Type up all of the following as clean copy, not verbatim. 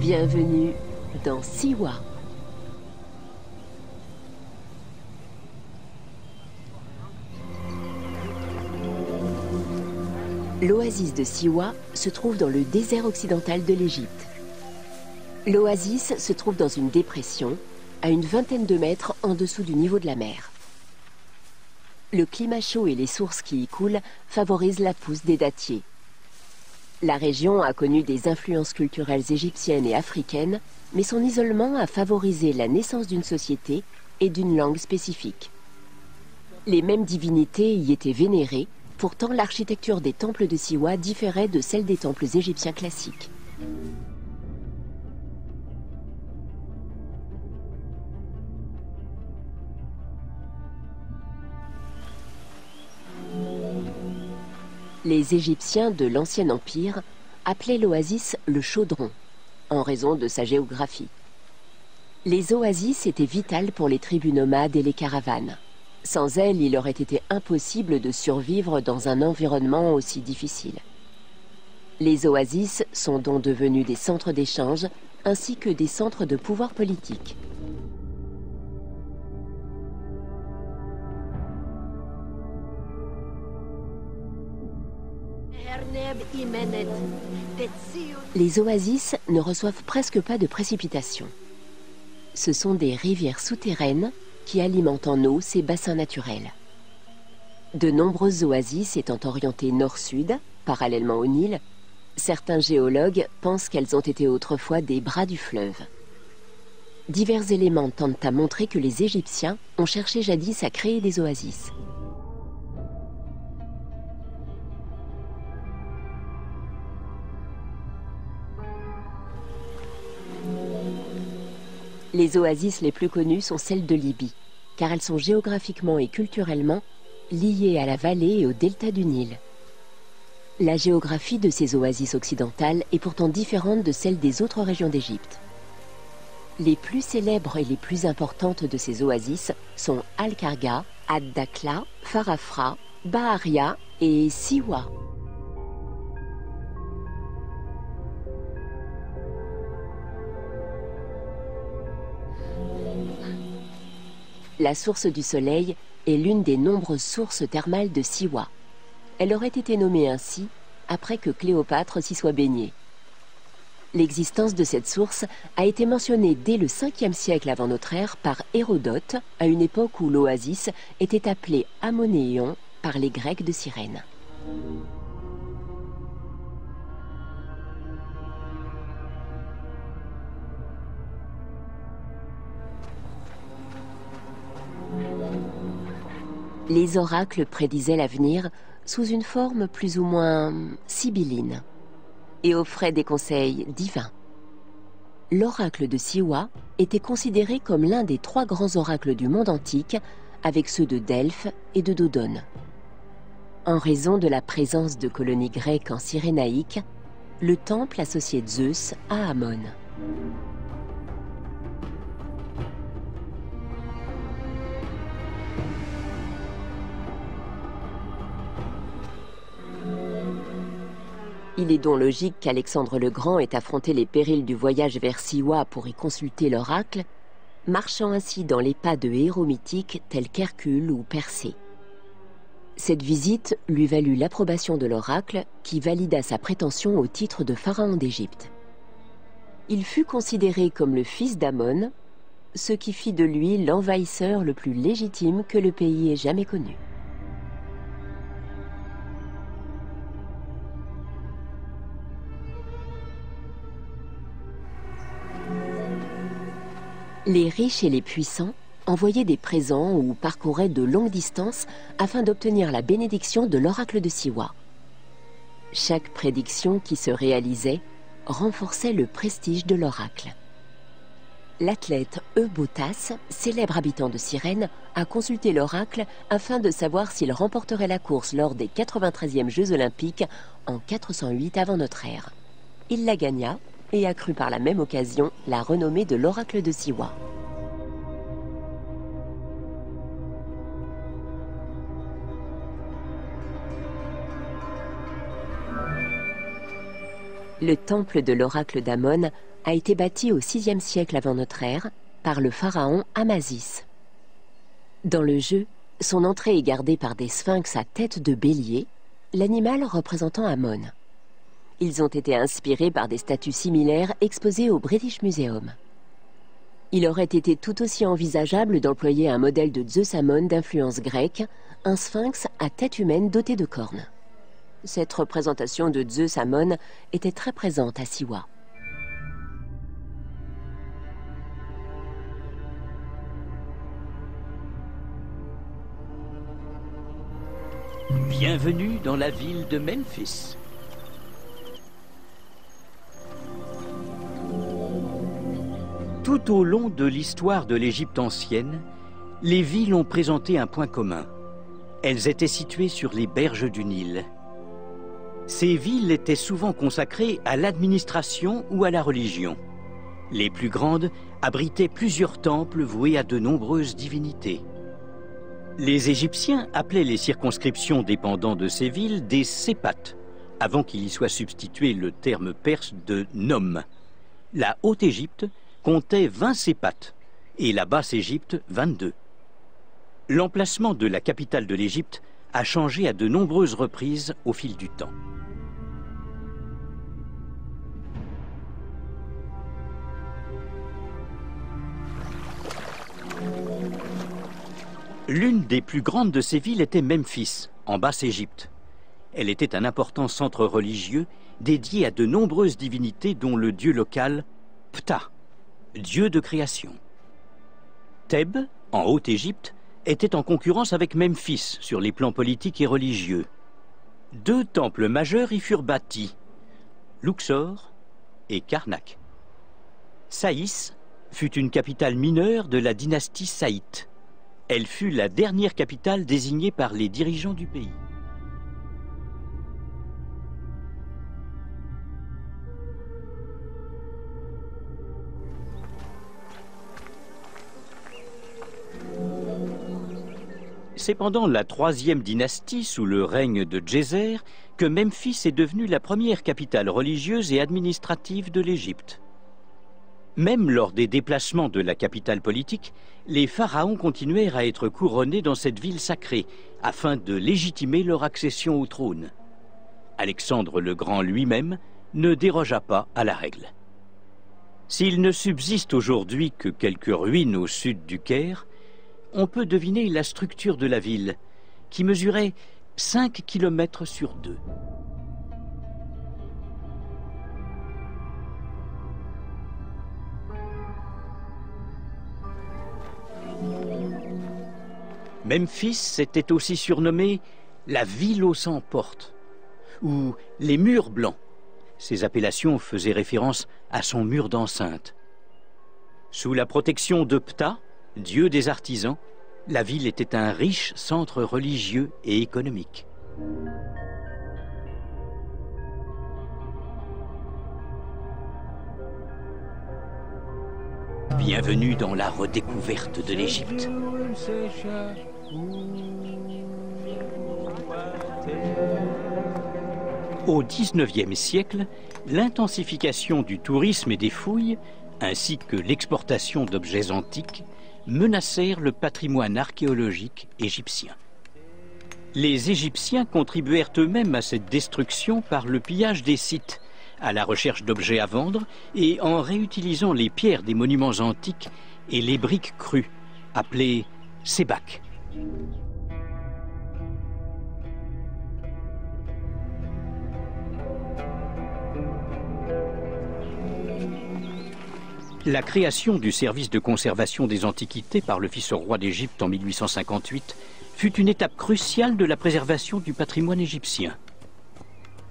Bienvenue dans Siwa. L'oasis de Siwa se trouve dans le désert occidental de l'Égypte. L'oasis se trouve dans une dépression, à une vingtaine de mètres en dessous du niveau de la mer. Le climat chaud et les sources qui y coulent favorisent la pousse des dattiers. La région a connu des influences culturelles égyptiennes et africaines, mais son isolement a favorisé la naissance d'une société et d'une langue spécifique. Les mêmes divinités y étaient vénérées, pourtant l'architecture des temples de Siwa différait de celle des temples égyptiens classiques. Les Égyptiens de l'Ancien Empire appelaient l'oasis le chaudron, en raison de sa géographie. Les oasis étaient vitales pour les tribus nomades et les caravanes. Sans elles, il aurait été impossible de survivre dans un environnement aussi difficile. Les oasis sont donc devenus des centres d'échange ainsi que des centres de pouvoir politique. Les oasis ne reçoivent presque pas de précipitations. Ce sont des rivières souterraines qui alimentent en eau ces bassins naturels. De nombreuses oasis étant orientées nord-sud, parallèlement au Nil, certains géologues pensent qu'elles ont été autrefois des bras du fleuve. Divers éléments tendent à montrer que les Égyptiens ont cherché jadis à créer des oasis. Les oasis les plus connues sont celles de Libye, car elles sont géographiquement et culturellement liées à la vallée et au delta du Nil. La géographie de ces oasis occidentales est pourtant différente de celle des autres régions d'Égypte. Les plus célèbres et les plus importantes de ces oasis sont Al-Karga, Ad-Dakhla, Farafra, Baharia et Siwa. La source du soleil est l'une des nombreuses sources thermales de Siwa. Elle aurait été nommée ainsi après que Cléopâtre s'y soit baignée. L'existence de cette source a été mentionnée dès le 5e siècle avant notre ère par Hérodote, à une époque où l'oasis était appelée Amonéion par les Grecs de Cyrène. Les oracles prédisaient l'avenir sous une forme plus ou moins sibylline et offraient des conseils divins. L'oracle de Siwa était considéré comme l'un des 3 grands oracles du monde antique, avec ceux de Delphes et de Dodone. En raison de la présence de colonies grecques en Cyrénaïque, le temple associait Zeus à Amon. Il est donc logique qu'Alexandre le Grand ait affronté les périls du voyage vers Siwa pour y consulter l'oracle, marchant ainsi dans les pas de héros mythiques tels qu'Hercule ou Persée. Cette visite lui valut l'approbation de l'oracle qui valida sa prétention au titre de pharaon d'Égypte. Il fut considéré comme le fils d'Amon, ce qui fit de lui l'envahisseur le plus légitime que le pays ait jamais connu. Les riches et les puissants envoyaient des présents ou parcouraient de longues distances afin d'obtenir la bénédiction de l'oracle de Siwa. Chaque prédiction qui se réalisait renforçait le prestige de l'oracle. L'athlète Eubotas, célèbre habitant de Cyrène, a consulté l'oracle afin de savoir s'il remporterait la course lors des 93e Jeux olympiques en 408 avant notre ère. Il la gagna et accrut par la même occasion la renommée de l'oracle de Siwa. Le temple de l'oracle d'Amon a été bâti au VIe siècle avant notre ère par le pharaon Amasis. Dans le jeu, son entrée est gardée par des sphinx à tête de bélier, l'animal représentant Amon. Ils ont été inspirés par des statues similaires exposées au British Museum. Il aurait été tout aussi envisageable d'employer un modèle de Zeus Amon d'influence grecque, un sphinx à tête humaine doté de cornes. Cette représentation de Zeus Amon était très présente à Siwa. Bienvenue dans la ville de Memphis. Tout au long de l'histoire de l'Égypte ancienne, les villes ont présenté un point commun. Elles étaient situées sur les berges du Nil. Ces villes étaient souvent consacrées à l'administration ou à la religion. Les plus grandes abritaient plusieurs temples voués à de nombreuses divinités. Les Égyptiens appelaient les circonscriptions dépendant de ces villes des sépates, avant qu'il y soit substitué le terme perse de nom. La Haute-Égypte comptait 20 sépates et la Basse-Égypte 22. L'emplacement de la capitale de l'Égypte a changé à de nombreuses reprises au fil du temps. L'une des plus grandes de ces villes était Memphis, en Basse-Égypte. Elle était un important centre religieux dédié à de nombreuses divinités dont le dieu local Ptah, dieu de création. Thèbes, en Haute-Égypte, était en concurrence avec Memphis sur les plans politiques et religieux. Deux temples majeurs y furent bâtis, Luxor et Karnak. Saïs fut une capitale mineure de la dynastie Saïte. Elle fut la dernière capitale désignée par les dirigeants du pays. C'est pendant la troisième dynastie, sous le règne de Djéser, que Memphis est devenue la première capitale religieuse et administrative de l'Égypte. Même lors des déplacements de la capitale politique, les pharaons continuèrent à être couronnés dans cette ville sacrée, afin de légitimer leur accession au trône. Alexandre le Grand lui-même ne dérogea pas à la règle. S'il ne subsiste aujourd'hui que quelques ruines au sud du Caire, on peut deviner la structure de la ville, qui mesurait 5 km sur 2. Memphis était aussi surnommée la ville aux 100 portes, ou les murs blancs. Ces appellations faisaient référence à son mur d'enceinte. Sous la protection de Ptah, dieu des artisans, la ville était un riche centre religieux et économique. Bienvenue dans la redécouverte de l'Égypte. Au XIXe siècle, l'intensification du tourisme et des fouilles, ainsi que l'exportation d'objets antiques, menacèrent le patrimoine archéologique égyptien. Les Égyptiens contribuèrent eux-mêmes à cette destruction par le pillage des sites, à la recherche d'objets à vendre et en réutilisant les pierres des monuments antiques et les briques crues, appelées sébaques. La création du service de conservation des antiquités par le fils au roi d'Égypte en 1858 fut une étape cruciale de la préservation du patrimoine égyptien.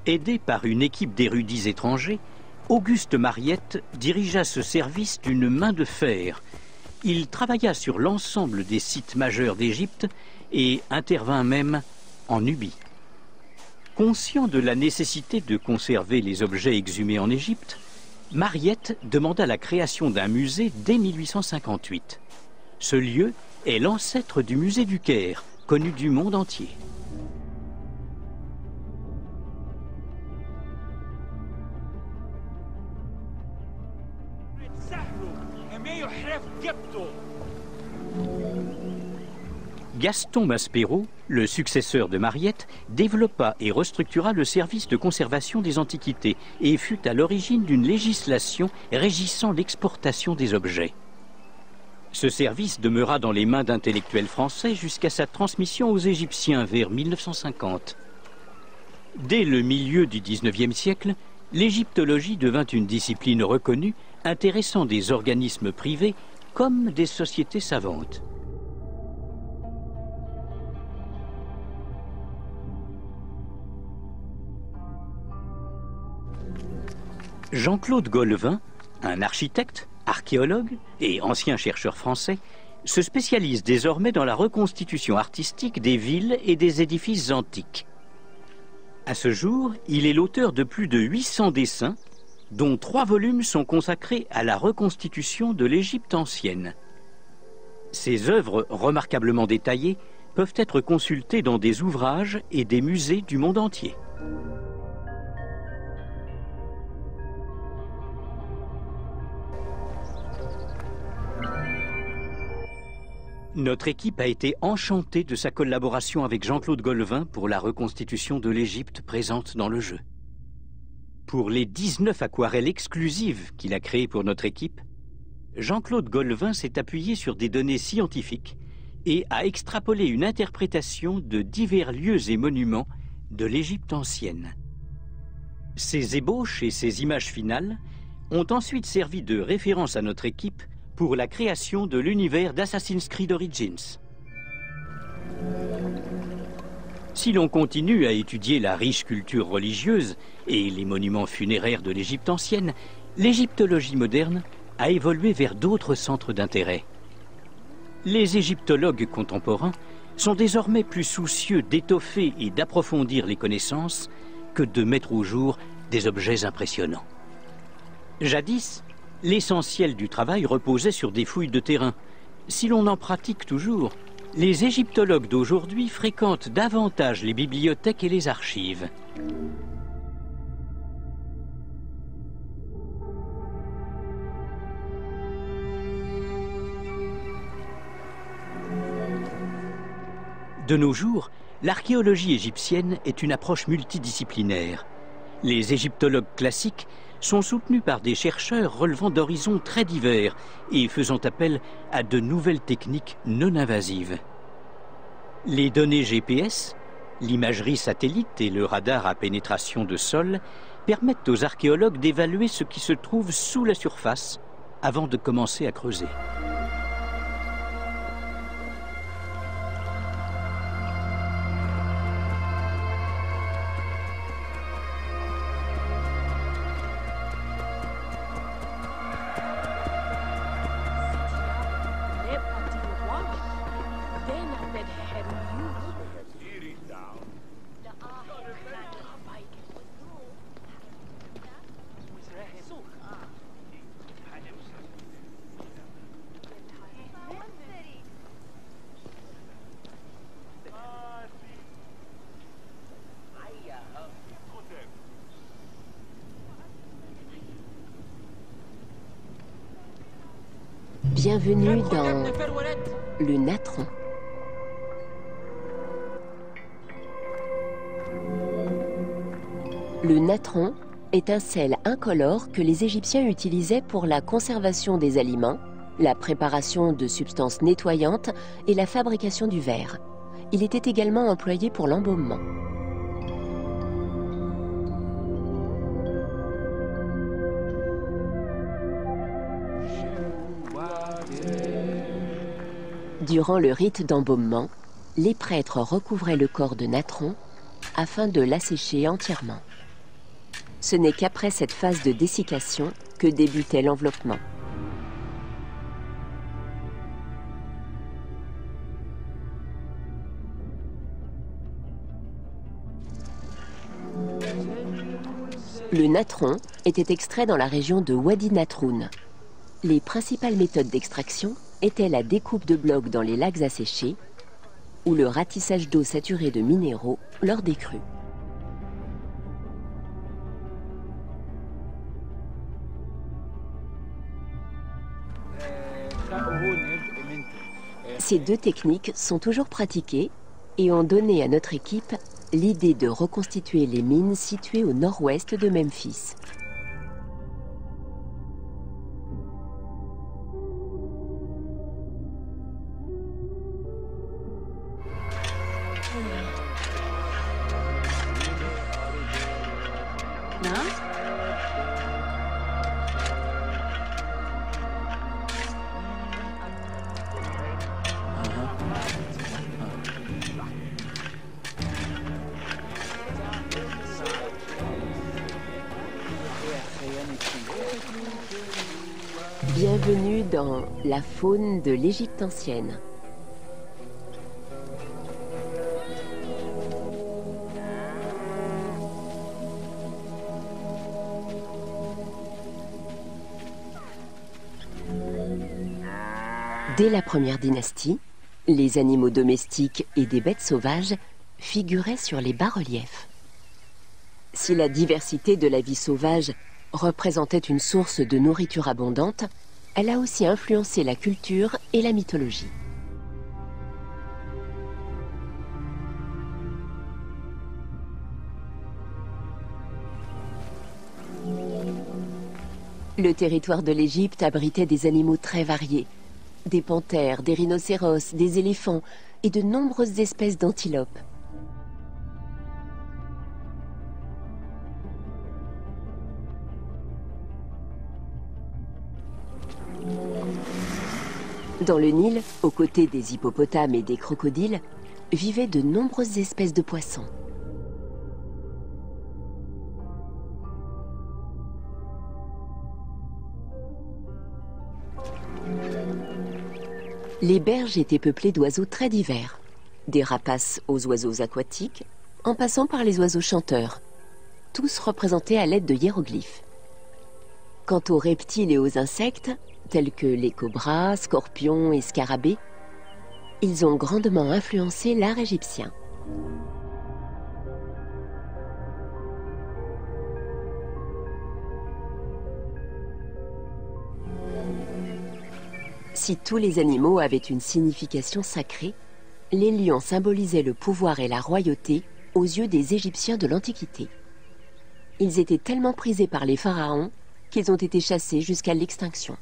Aidé par une équipe d'érudits étrangers, Auguste Mariette dirigea ce service d'une main de fer. Il travailla sur l'ensemble des sites majeurs d'Égypte et intervint même en Nubie. Conscient de la nécessité de conserver les objets exhumés en Égypte, Mariette demanda la création d'un musée dès 1858. Ce lieu est l'ancêtre du musée du Caire, connu du monde entier. Gaston Maspero, le successeur de Mariette, développa et restructura le service de conservation des antiquités et fut à l'origine d'une législation régissant l'exportation des objets. Ce service demeura dans les mains d'intellectuels français jusqu'à sa transmission aux Égyptiens vers 1950. Dès le milieu du XIXe siècle, l'égyptologie devint une discipline reconnue, intéressant des organismes privés comme des sociétés savantes. Jean-Claude Golvin, un architecte, archéologue et ancien chercheur français, se spécialise désormais dans la reconstitution artistique des villes et des édifices antiques. À ce jour, il est l'auteur de plus de 800 dessins, dont 3 volumes sont consacrés à la reconstitution de l'Égypte ancienne. Ces œuvres remarquablement détaillées peuvent être consultées dans des ouvrages et des musées du monde entier. Notre équipe a été enchantée de sa collaboration avec Jean-Claude Golvin pour la reconstitution de l'Égypte présente dans le jeu. Pour les 19 aquarelles exclusives qu'il a créées pour notre équipe, Jean-Claude Golvin s'est appuyé sur des données scientifiques et a extrapolé une interprétation de divers lieux et monuments de l'Égypte ancienne. Ces ébauches et ces images finales ont ensuite servi de référence à notre équipe pour la création de l'univers d'Assassin's Creed Origins. Si l'on continue à étudier la riche culture religieuse et les monuments funéraires de l'Égypte ancienne, l'égyptologie moderne a évolué vers d'autres centres d'intérêt. Les égyptologues contemporains sont désormais plus soucieux d'étoffer et d'approfondir les connaissances que de mettre au jour des objets impressionnants. Jadis, l'essentiel du travail reposait sur des fouilles de terrain. Si l'on en pratique toujours, les égyptologues d'aujourd'hui fréquentent davantage les bibliothèques et les archives. De nos jours, l'archéologie égyptienne est une approche multidisciplinaire. Les égyptologues classiques sont soutenus par des chercheurs relevant d'horizons très divers et faisant appel à de nouvelles techniques non invasives. Les données GPS, l'imagerie satellite et le radar à pénétration de sol permettent aux archéologues d'évaluer ce qui se trouve sous la surface avant de commencer à creuser. Bienvenue dans le natron. Le natron est un sel incolore que les Égyptiens utilisaient pour la conservation des aliments, la préparation de substances nettoyantes et la fabrication du verre. Il était également employé pour l'embaumement. Durant le rite d'embaumement, les prêtres recouvraient le corps de natron afin de l'assécher entièrement. Ce n'est qu'après cette phase de dessiccation que débutait l'enveloppement. Le natron était extrait dans la région de Wadi Natroun. Les principales méthodes d'extraction étaient la découpe de blocs dans les lacs asséchés ou le ratissage d'eau saturée de minéraux lors des crues. Ces deux techniques sont toujours pratiquées et ont donné à notre équipe l'idée de reconstituer les mines situées au nord-ouest de Memphis. Bienvenue dans la faune de l'Égypte ancienne. Dès la première dynastie, les animaux domestiques et des bêtes sauvages figuraient sur les bas-reliefs. Si la diversité de la vie sauvage représentait une source de nourriture abondante, elle a aussi influencé la culture et la mythologie. Le territoire de l'Égypte abritait des animaux très variés, des panthères, des rhinocéros, des éléphants et de nombreuses espèces d'antilopes. Dans le Nil, aux côtés des hippopotames et des crocodiles, vivaient de nombreuses espèces de poissons. Les berges étaient peuplées d'oiseaux très divers, des rapaces aux oiseaux aquatiques, en passant par les oiseaux chanteurs, tous représentés à l'aide de hiéroglyphes. Quant aux reptiles et aux insectes, tels que les cobras, scorpions et scarabées, ils ont grandement influencé l'art égyptien. Si tous les animaux avaient une signification sacrée, les lions symbolisaient le pouvoir et la royauté aux yeux des Égyptiens de l'Antiquité. Ils étaient tellement prisés par les pharaons qu'ils ont été chassés jusqu'à l'extinction.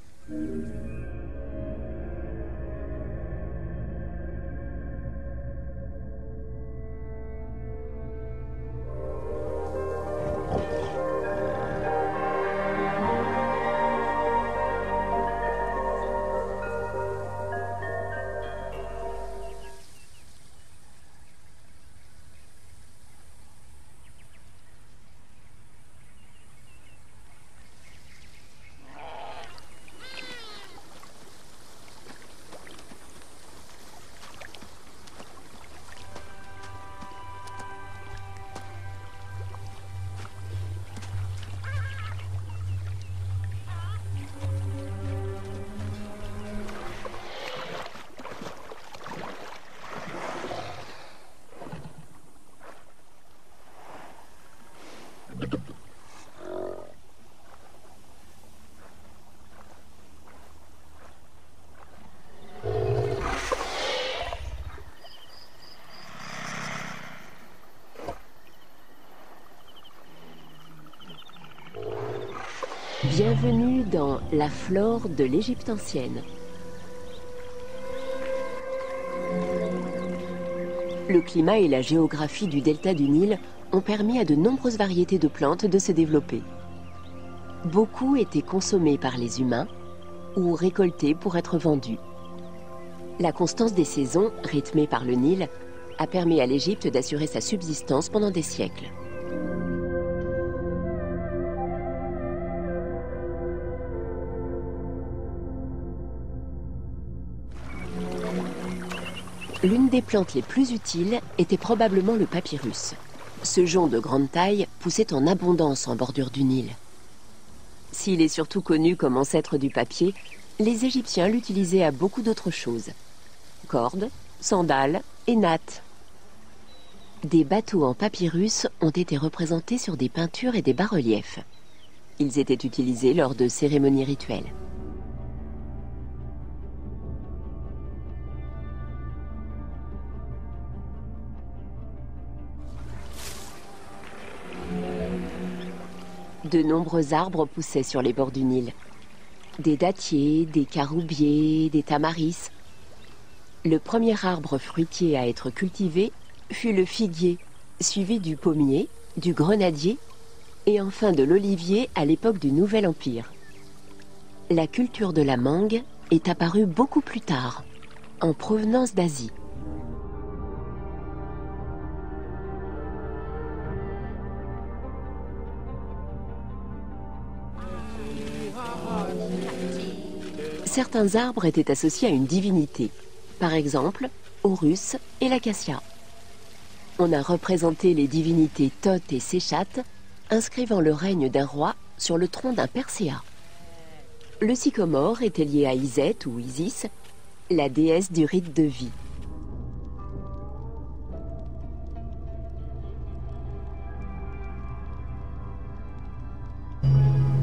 Bienvenue dans la flore de l'Égypte ancienne. Le climat et la géographie du delta du Nil ont permis à de nombreuses variétés de plantes de se développer. Beaucoup étaient consommés par les humains ou récoltés pour être vendus. La constance des saisons, rythmée par le Nil, a permis à l'Égypte d'assurer sa subsistance pendant des siècles. L'une des plantes les plus utiles était probablement le papyrus. Ce jonc de grande taille poussait en abondance en bordure du Nil. S'il est surtout connu comme ancêtre du papier, les Égyptiens l'utilisaient à beaucoup d'autres choses. Cordes, sandales et nattes. Des bateaux en papyrus ont été représentés sur des peintures et des bas-reliefs. Ils étaient utilisés lors de cérémonies rituelles. De nombreux arbres poussaient sur les bords du Nil. Des dattiers, des caroubiers, des tamaris. Le premier arbre fruitier à être cultivé fut le figuier, suivi du pommier, du grenadier et enfin de l'olivier à l'époque du Nouvel Empire. La culture de la mangue est apparue beaucoup plus tard, en provenance d'Asie. Certains arbres étaient associés à une divinité, par exemple Horus et l'acacia. On a représenté les divinités Thoth et Séchat, inscrivant le règne d'un roi sur le tronc d'un Perséa. Le sycomore était lié à Iset ou Isis, la déesse du rite de vie.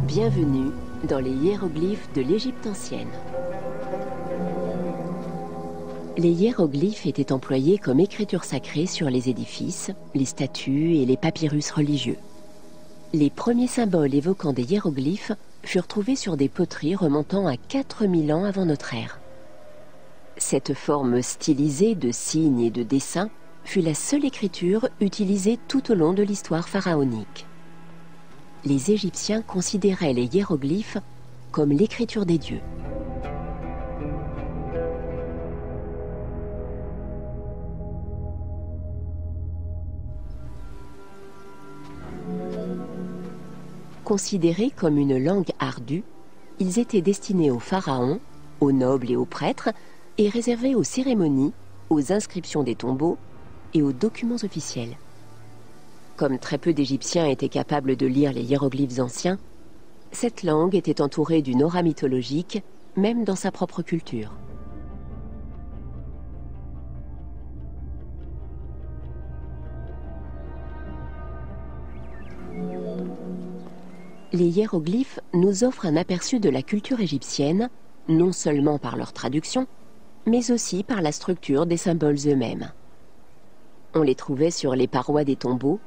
Bienvenue dans les hiéroglyphes de l'Égypte ancienne. Les hiéroglyphes étaient employés comme écriture sacrée sur les édifices, les statues et les papyrus religieux. Les premiers symboles évoquant des hiéroglyphes furent trouvés sur des poteries remontant à 4000 ans avant notre ère. Cette forme stylisée de signes et de dessins fut la seule écriture utilisée tout au long de l'histoire pharaonique. Les Égyptiens considéraient les hiéroglyphes comme l'écriture des dieux. Considérés comme une langue ardue, ils étaient destinés aux pharaons, aux nobles et aux prêtres, et réservés aux cérémonies, aux inscriptions des tombeaux et aux documents officiels. Comme très peu d'Égyptiens étaient capables de lire les hiéroglyphes anciens, cette langue était entourée d'une aura mythologique, même dans sa propre culture. Les hiéroglyphes nous offrent un aperçu de la culture égyptienne, non seulement par leur traduction, mais aussi par la structure des symboles eux-mêmes. On les trouvait sur les parois des tombeaux,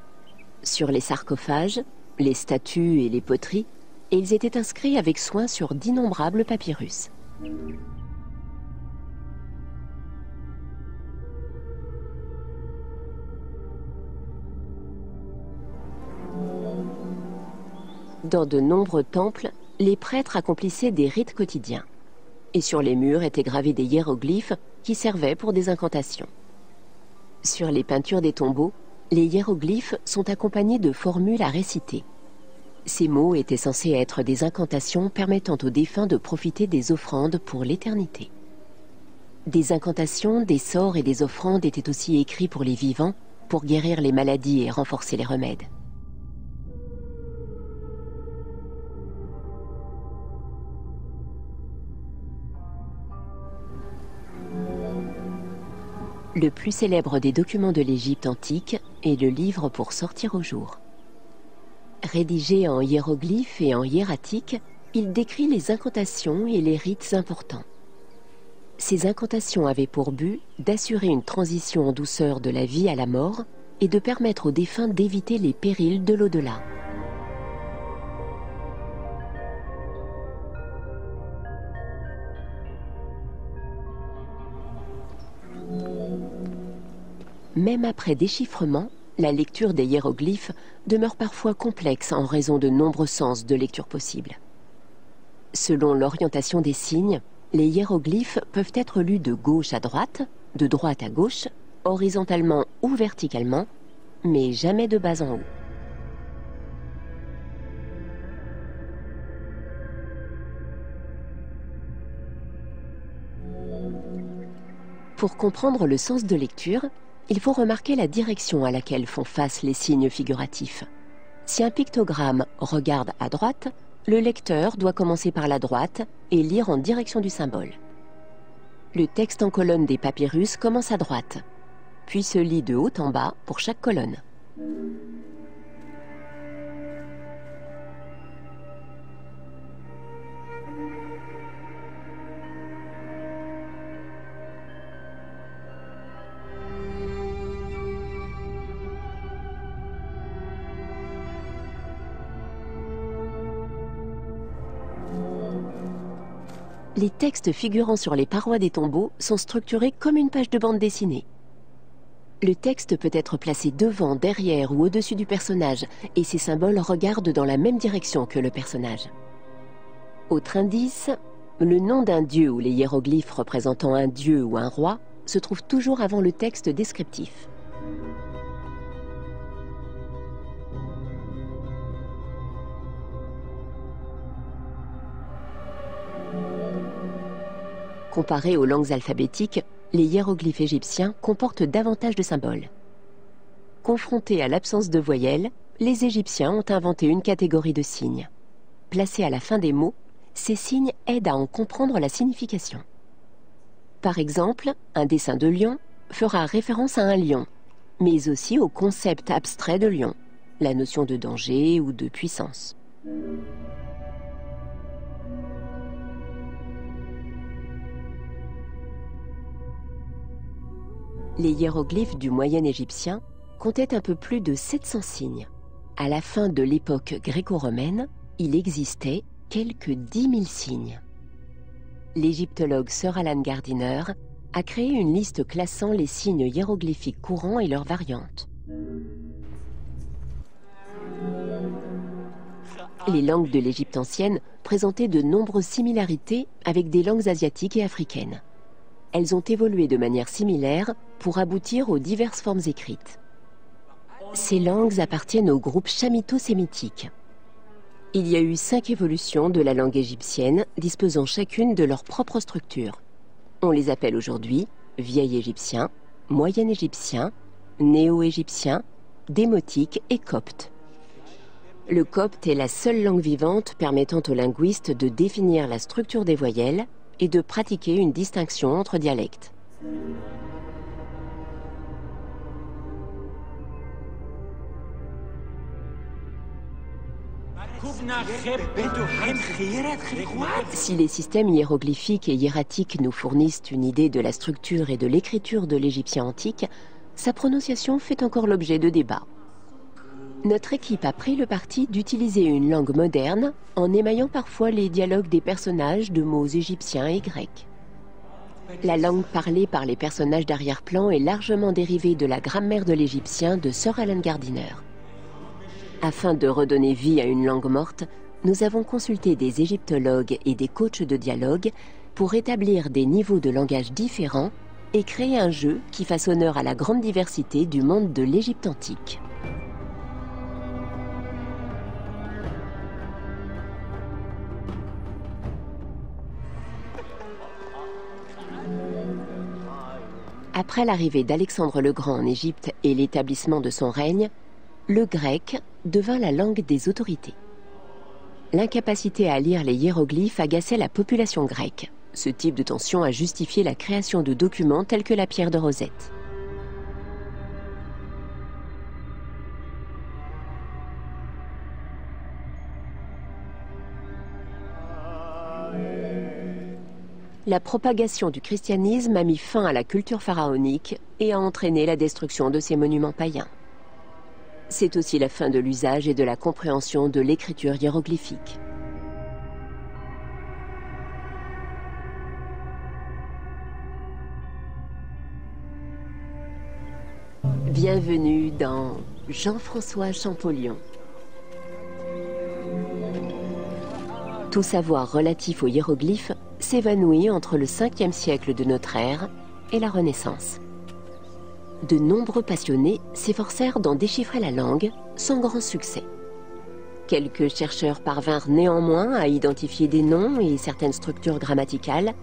sur les sarcophages, les statues et les poteries, et ils étaient inscrits avec soin sur d'innombrables papyrus. Dans de nombreux temples, les prêtres accomplissaient des rites quotidiens. Et sur les murs étaient gravés des hiéroglyphes qui servaient pour des incantations. Sur les peintures des tombeaux, les hiéroglyphes sont accompagnés de formules à réciter. Ces mots étaient censés être des incantations permettant aux défunts de profiter des offrandes pour l'éternité. Des incantations, des sorts et des offrandes étaient aussi écrits pour les vivants, pour guérir les maladies et renforcer les remèdes. Le plus célèbre des documents de l'Égypte antique est le livre pour sortir au jour. Rédigé en hiéroglyphes et en hiératique, il décrit les incantations et les rites importants. Ces incantations avaient pour but d'assurer une transition en douceur de la vie à la mort et de permettre aux défunts d'éviter les périls de l'au-delà. Même après déchiffrement, la lecture des hiéroglyphes demeure parfois complexe en raison de nombreux sens de lecture possibles. Selon l'orientation des signes, les hiéroglyphes peuvent être lus de gauche à droite, de droite à gauche, horizontalement ou verticalement, mais jamais de bas en haut. Pour comprendre le sens de lecture, il faut remarquer la direction à laquelle font face les signes figuratifs. Si un pictogramme regarde à droite, le lecteur doit commencer par la droite et lire en direction du symbole. Le texte en colonne des papyrus commence à droite, puis se lit de haut en bas pour chaque colonne. Les textes figurant sur les parois des tombeaux sont structurés comme une page de bande dessinée. Le texte peut être placé devant, derrière ou au-dessus du personnage, et ces symboles regardent dans la même direction que le personnage. Autre indice, le nom d'un dieu ou les hiéroglyphes représentant un dieu ou un roi se trouvent toujours avant le texte descriptif. Comparé aux langues alphabétiques, les hiéroglyphes égyptiens comportent davantage de symboles. Confrontés à l'absence de voyelles, les Égyptiens ont inventé une catégorie de signes. Placés à la fin des mots, ces signes aident à en comprendre la signification. Par exemple, un dessin de lion fera référence à un lion, mais aussi au concept abstrait de lion, la notion de danger ou de puissance. Les hiéroglyphes du Moyen égyptien comptaient un peu plus de 700 signes. À la fin de l'époque gréco-romaine, il existait quelques 10 000 signes. L'égyptologue Sir Alan Gardiner a créé une liste classant les signes hiéroglyphiques courants et leurs variantes. Les langues de l'Égypte ancienne présentaient de nombreuses similarités avec des langues asiatiques et africaines. Elles ont évolué de manière similaire pour aboutir aux diverses formes écrites. Ces langues appartiennent au groupe chamito-sémitique. Il y a eu 5 évolutions de la langue égyptienne, disposant chacune de leur propre structure. On les appelle aujourd'hui vieil égyptien, moyen égyptien, néo-égyptien, démotique et copte. Le copte est la seule langue vivante permettant aux linguistes de définir la structure des voyelles et de pratiquer une distinction entre dialectes. Si les systèmes hiéroglyphiques et hiératiques nous fournissent une idée de la structure et de l'écriture de l'égyptien antique, sa prononciation fait encore l'objet de débats. Notre équipe a pris le parti d'utiliser une langue moderne en émaillant parfois les dialogues des personnages de mots égyptiens et grecs. La langue parlée par les personnages d'arrière-plan est largement dérivée de la grammaire de l'égyptien de Sir Alan Gardiner. Afin de redonner vie à une langue morte, nous avons consulté des égyptologues et des coachs de dialogue pour établir des niveaux de langage différents et créer un jeu qui fasse honneur à la grande diversité du monde de l'Égypte antique. Après l'arrivée d'Alexandre le Grand en Égypte et l'établissement de son règne, le grec devint la langue des autorités. L'incapacité à lire les hiéroglyphes agaçait la population grecque. Ce type de tension a justifié la création de documents tels que la pierre de Rosette. La propagation du christianisme a mis fin à la culture pharaonique et a entraîné la destruction de ces monuments païens. C'est aussi la fin de l'usage et de la compréhension de l'écriture hiéroglyphique. Bienvenue dans Jean-François Champollion. Tout savoir relatif aux hiéroglyphes s'évanouit entre le 5e siècle de notre ère et la Renaissance. De nombreux passionnés s'efforcèrent d'en déchiffrer la langue sans grand succès. Quelques chercheurs parvinrent néanmoins à identifier des noms et certaines structures grammaticales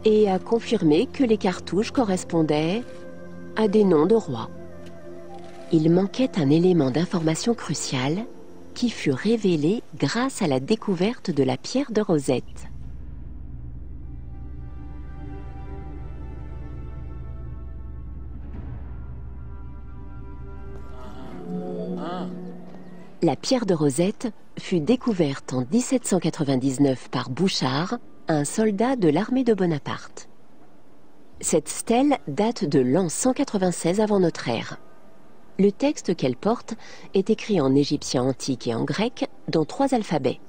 et à confirmer que les cartouches correspondaient à des noms de rois. Il manquait un élément d'information crucial qui fut révélé grâce à la découverte de la pierre de Rosette. La pierre de Rosette fut découverte en 1799 par Bouchard, un soldat de l'armée de Bonaparte. Cette stèle date de l'an 196 avant notre ère. Le texte qu'elle porte est écrit en égyptien antique et en grec dans 3 alphabets,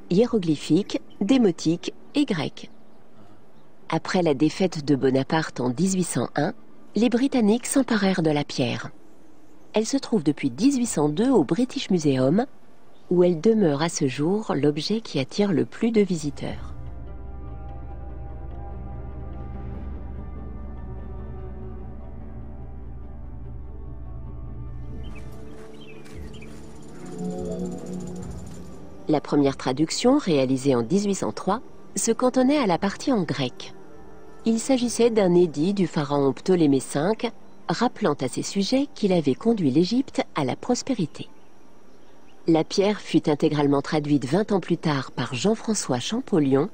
hiéroglyphique, démotique et grec. Après la défaite de Bonaparte en 1801, les Britanniques s'emparèrent de la pierre. Elle se trouve depuis 1802 au British Museum, où elle demeure à ce jour l'objet qui attire le plus de visiteurs. La première traduction, réalisée en 1803, se cantonnait à la partie en grec. Il s'agissait d'un édit du pharaon Ptolémée V, rappelant à ses sujets qu'il avait conduit l'Égypte à la prospérité. La pierre fut intégralement traduite 20 ans plus tard par Jean-François Champollion,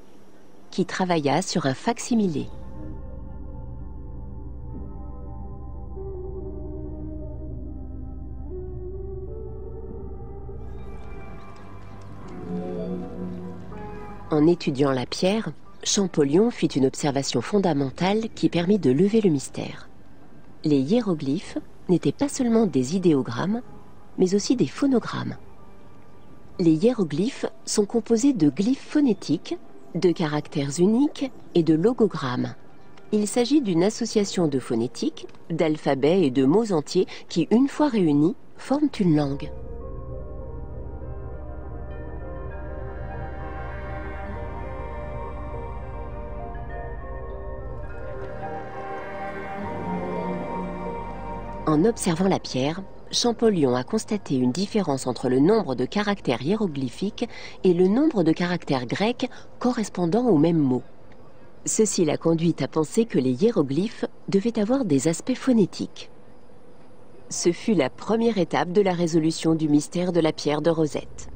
qui travailla sur un fac-similé. En étudiant la pierre, Champollion fit une observation fondamentale qui permit de lever le mystère. Les hiéroglyphes n'étaient pas seulement des idéogrammes, mais aussi des phonogrammes. Les hiéroglyphes sont composés de glyphes phonétiques, de caractères uniques et de logogrammes. Il s'agit d'une association de phonétiques, d'alphabets et de mots entiers qui, une fois réunis, forment une langue. En observant la pierre, Champollion a constaté une différence entre le nombre de caractères hiéroglyphiques et le nombre de caractères grecs correspondant au même mot. Ceci l'a conduit à penser que les hiéroglyphes devaient avoir des aspects phonétiques. Ce fut la première étape de la résolution du mystère de la pierre de Rosette.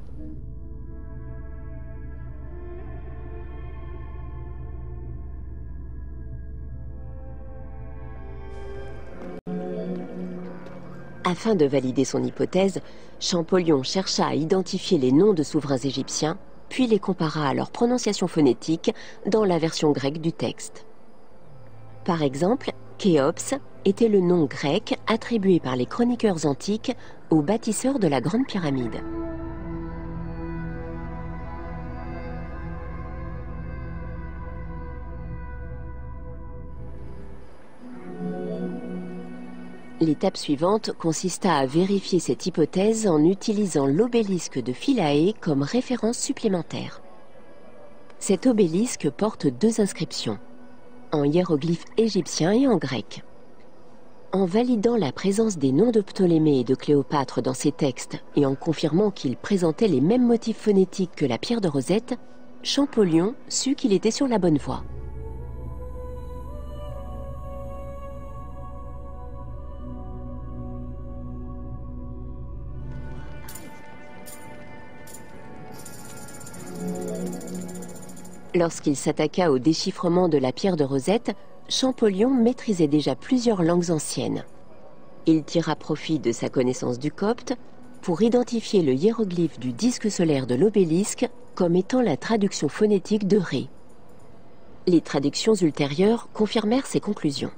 Afin de valider son hypothèse, Champollion chercha à identifier les noms de souverains égyptiens, puis les compara à leur prononciation phonétique dans la version grecque du texte. Par exemple, Khéops était le nom grec attribué par les chroniqueurs antiques aux bâtisseurs de la Grande Pyramide. L'étape suivante consista à vérifier cette hypothèse en utilisant l'obélisque de Philae comme référence supplémentaire. Cet obélisque porte deux inscriptions, en hiéroglyphes égyptiens et en grec. En validant la présence des noms de Ptolémée et de Cléopâtre dans ces textes et en confirmant qu'ils présentaient les mêmes motifs phonétiques que la pierre de Rosette, Champollion sut qu'il était sur la bonne voie. Lorsqu'il s'attaqua au déchiffrement de la pierre de Rosette, Champollion maîtrisait déjà plusieurs langues anciennes. Il tira profit de sa connaissance du copte pour identifier le hiéroglyphe du disque solaire de l'obélisque comme étant la traduction phonétique de Ré. Les traductions ultérieures confirmèrent ses conclusions.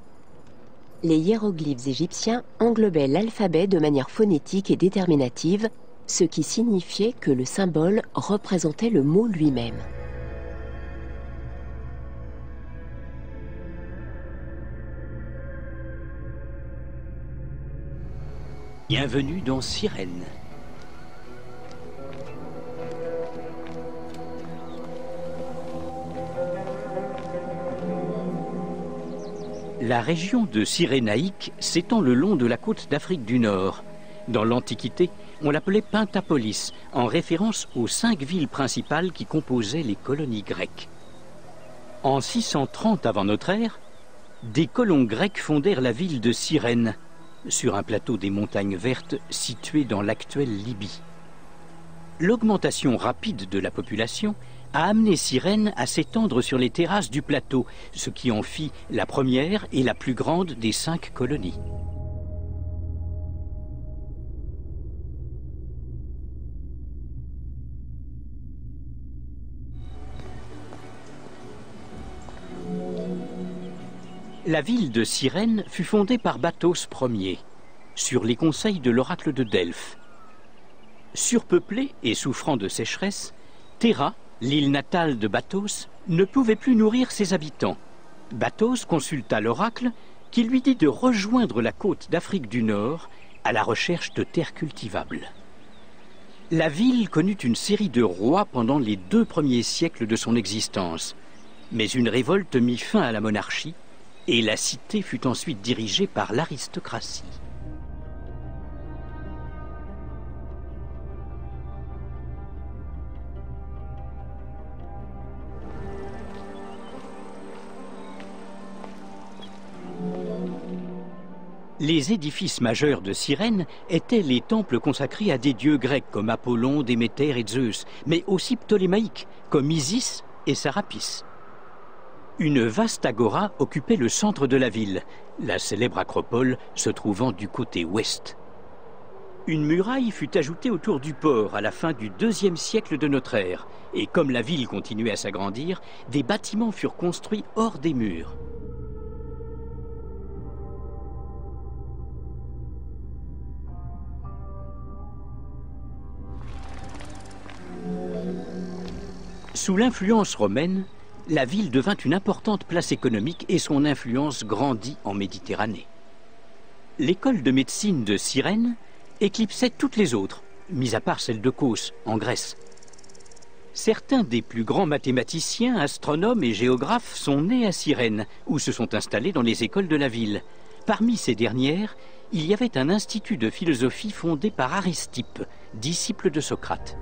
Les hiéroglyphes égyptiens englobaient l'alphabet de manière phonétique et déterminative, ce qui signifiait que le symbole représentait le mot lui-même. Bienvenue dans Cyrène. La région de Cyrénaïque s'étend le long de la côte d'Afrique du Nord. Dans l'Antiquité, on l'appelait Pentapolis, en référence aux 5 villes principales qui composaient les colonies grecques. En 630 avant notre ère, des colons grecs fondèrent la ville de Cyrène, sur un plateau des montagnes vertes situé dans l'actuelle Libye. L'augmentation rapide de la population a amené Cyrène à s'étendre sur les terrasses du plateau, ce qui en fit la première et la plus grande des 5 colonies. La ville de Cyrène fut fondée par Bathos Ier, sur les conseils de l'oracle de Delphes. Surpeuplée et souffrant de sécheresse, Théra, l'île natale de Bathos, ne pouvait plus nourrir ses habitants. Bathos consulta l'oracle qui lui dit de rejoindre la côte d'Afrique du Nord à la recherche de terres cultivables. La ville connut une série de rois pendant les 2 premiers siècles de son existence, mais une révolte mit fin à la monarchie et la cité fut ensuite dirigée par l'aristocratie. Les édifices majeurs de Cyrène étaient les temples consacrés à des dieux grecs comme Apollon, Déméter et Zeus, mais aussi ptolémaïques comme Isis et Sarapis. Une vaste agora occupait le centre de la ville, la célèbre acropole se trouvant du côté ouest. Une muraille fut ajoutée autour du port à la fin du IIe siècle de notre ère, et comme la ville continuait à s'agrandir, des bâtiments furent construits hors des murs. Sous l'influence romaine, la ville devint une importante place économique et son influence grandit en Méditerranée. L'école de médecine de Cyrène éclipsait toutes les autres, mis à part celle de Cos, en Grèce. Certains des plus grands mathématiciens, astronomes et géographes sont nés à Cyrène, où se sont installés dans les écoles de la ville. Parmi ces dernières, il y avait un institut de philosophie fondé par Aristippe, disciple de Socrate.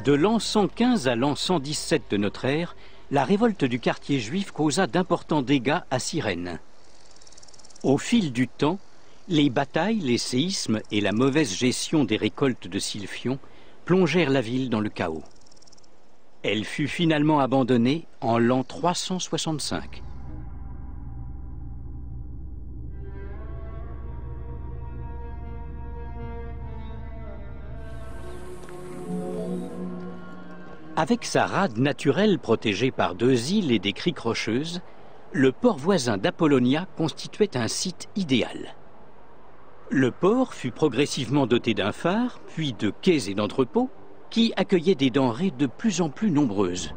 De l'an 115 à l'an 117 de notre ère, la révolte du quartier juif causa d'importants dégâts à Cyrène. Au fil du temps, les batailles, les séismes et la mauvaise gestion des récoltes de Sylphion plongèrent la ville dans le chaos. Elle fut finalement abandonnée en l'an 365. Avec sa rade naturelle protégée par 2 îles et des criques rocheuses, le port voisin d'Apollonia constituait un site idéal. Le port fut progressivement doté d'un phare, puis de quais et d'entrepôts, qui accueillaient des denrées de plus en plus nombreuses.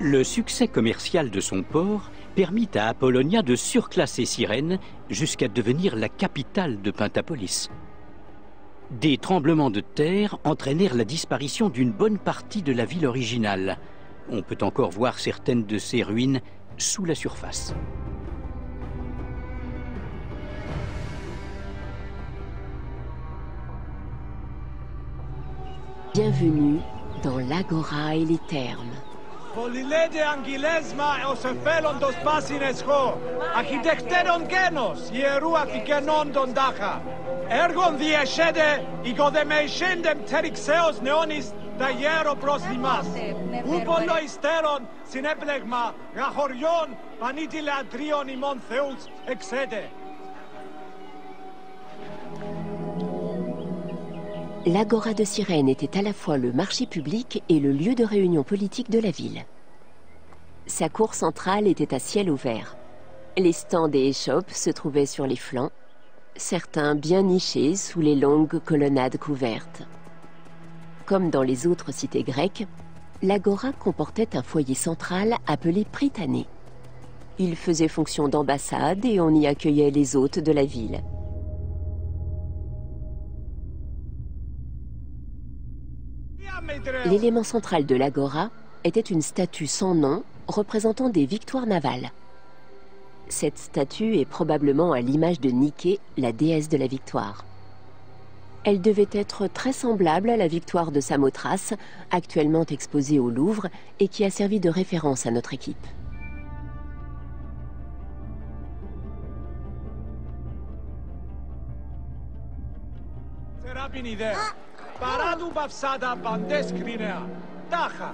Le succès commercial de son port permit à Apollonia de surclasser Cyrène jusqu'à devenir la capitale de Pentapolis. Des tremblements de terre entraînèrent la disparition d'une bonne partie de la ville originale. On peut encore voir certaines de ses ruines sous la surface. Bienvenue dans l'Agora et les Thermes. Πολυλέτε αγγυλέσμα ως εφέλοντος πάσιν εσχό, αρχιτεκτέρων γένος, ιερού αφικενών τον τάχα. Έργον διεσέτε, οικοδεμεϊσέντεμ τεριξέως νεώνης τα γέρο προς δημάς. Ου πολλο υστέρων συνέπλεγμα γαχωριών πανίτη λατρείων ημών Θεούς εξέτε. L'Agora de Cyrène était à la fois le marché public et le lieu de réunion politique de la ville. Sa cour centrale était à ciel ouvert. Les stands et échoppes se trouvaient sur les flancs, certains bien nichés sous les longues colonnades couvertes. Comme dans les autres cités grecques, l'Agora comportait un foyer central appelé Prytanée. Il faisait fonction d'ambassade et on y accueillait les hôtes de la ville. L'élément central de l'Agora était une statue sans nom représentant des victoires navales. Cette statue est probablement à l'image de Niké, la déesse de la victoire. Elle devait être très semblable à la victoire de Samothrace, actuellement exposée au Louvre et qui a servi de référence à notre équipe.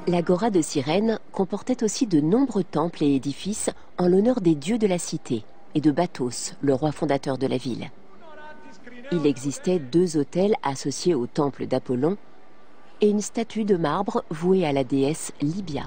L'Agora de Cyrène comportait aussi de nombreux temples et édifices en l'honneur des dieux de la cité et de Bathos, le roi fondateur de la ville. Il existait 2 autels associés au temple d'Apollon et une statue de marbre vouée à la déesse Libya.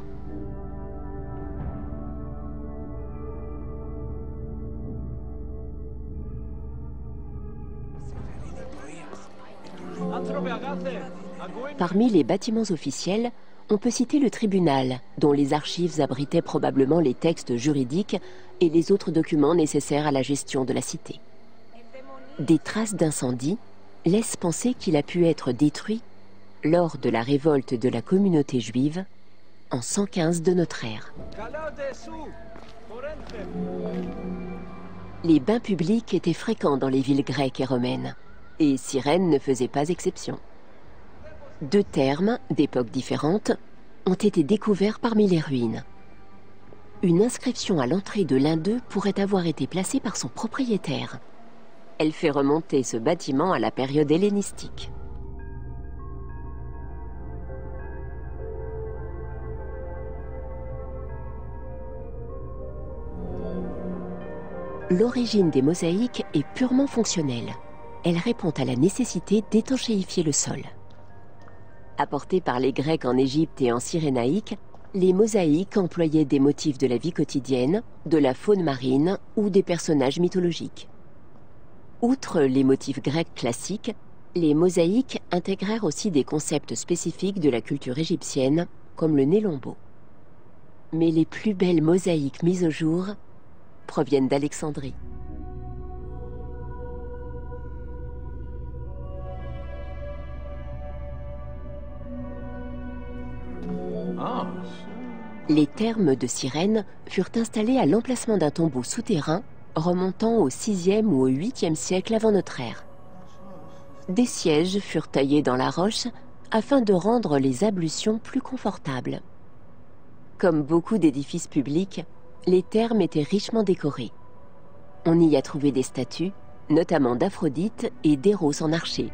Parmi les bâtiments officiels, on peut citer le tribunal, dont les archives abritaient probablement les textes juridiques et les autres documents nécessaires à la gestion de la cité. Des traces d'incendie laissent penser qu'il a pu être détruit lors de la révolte de la communauté juive en 115 de notre ère. Les bains publics étaient fréquents dans les villes grecques et romaines, et Cyrène ne faisait pas exception. 2 thermes, d'époques différentes, ont été découverts parmi les ruines. Une inscription à l'entrée de l'un d'eux pourrait avoir été placée par son propriétaire. Elle fait remonter ce bâtiment à la période hellénistique. L'origine des mosaïques est purement fonctionnelle. Elle répond à la nécessité d'étanchéifier le sol. Apportées par les Grecs en Égypte et en Cyrénaïque, les mosaïques employaient des motifs de la vie quotidienne, de la faune marine ou des personnages mythologiques. Outre les motifs grecs classiques, les mosaïques intégrèrent aussi des concepts spécifiques de la culture égyptienne, comme le Nélambo. Mais les plus belles mosaïques mises au jour proviennent d'Alexandrie. Les thermes de Cyrène furent installés à l'emplacement d'un tombeau souterrain remontant au 6e ou au 8e siècle avant notre ère. Des sièges furent taillés dans la roche afin de rendre les ablutions plus confortables. Comme beaucoup d'édifices publics, les thermes étaient richement décorés. On y a trouvé des statues, notamment d'Aphrodite et d'Héros en archer.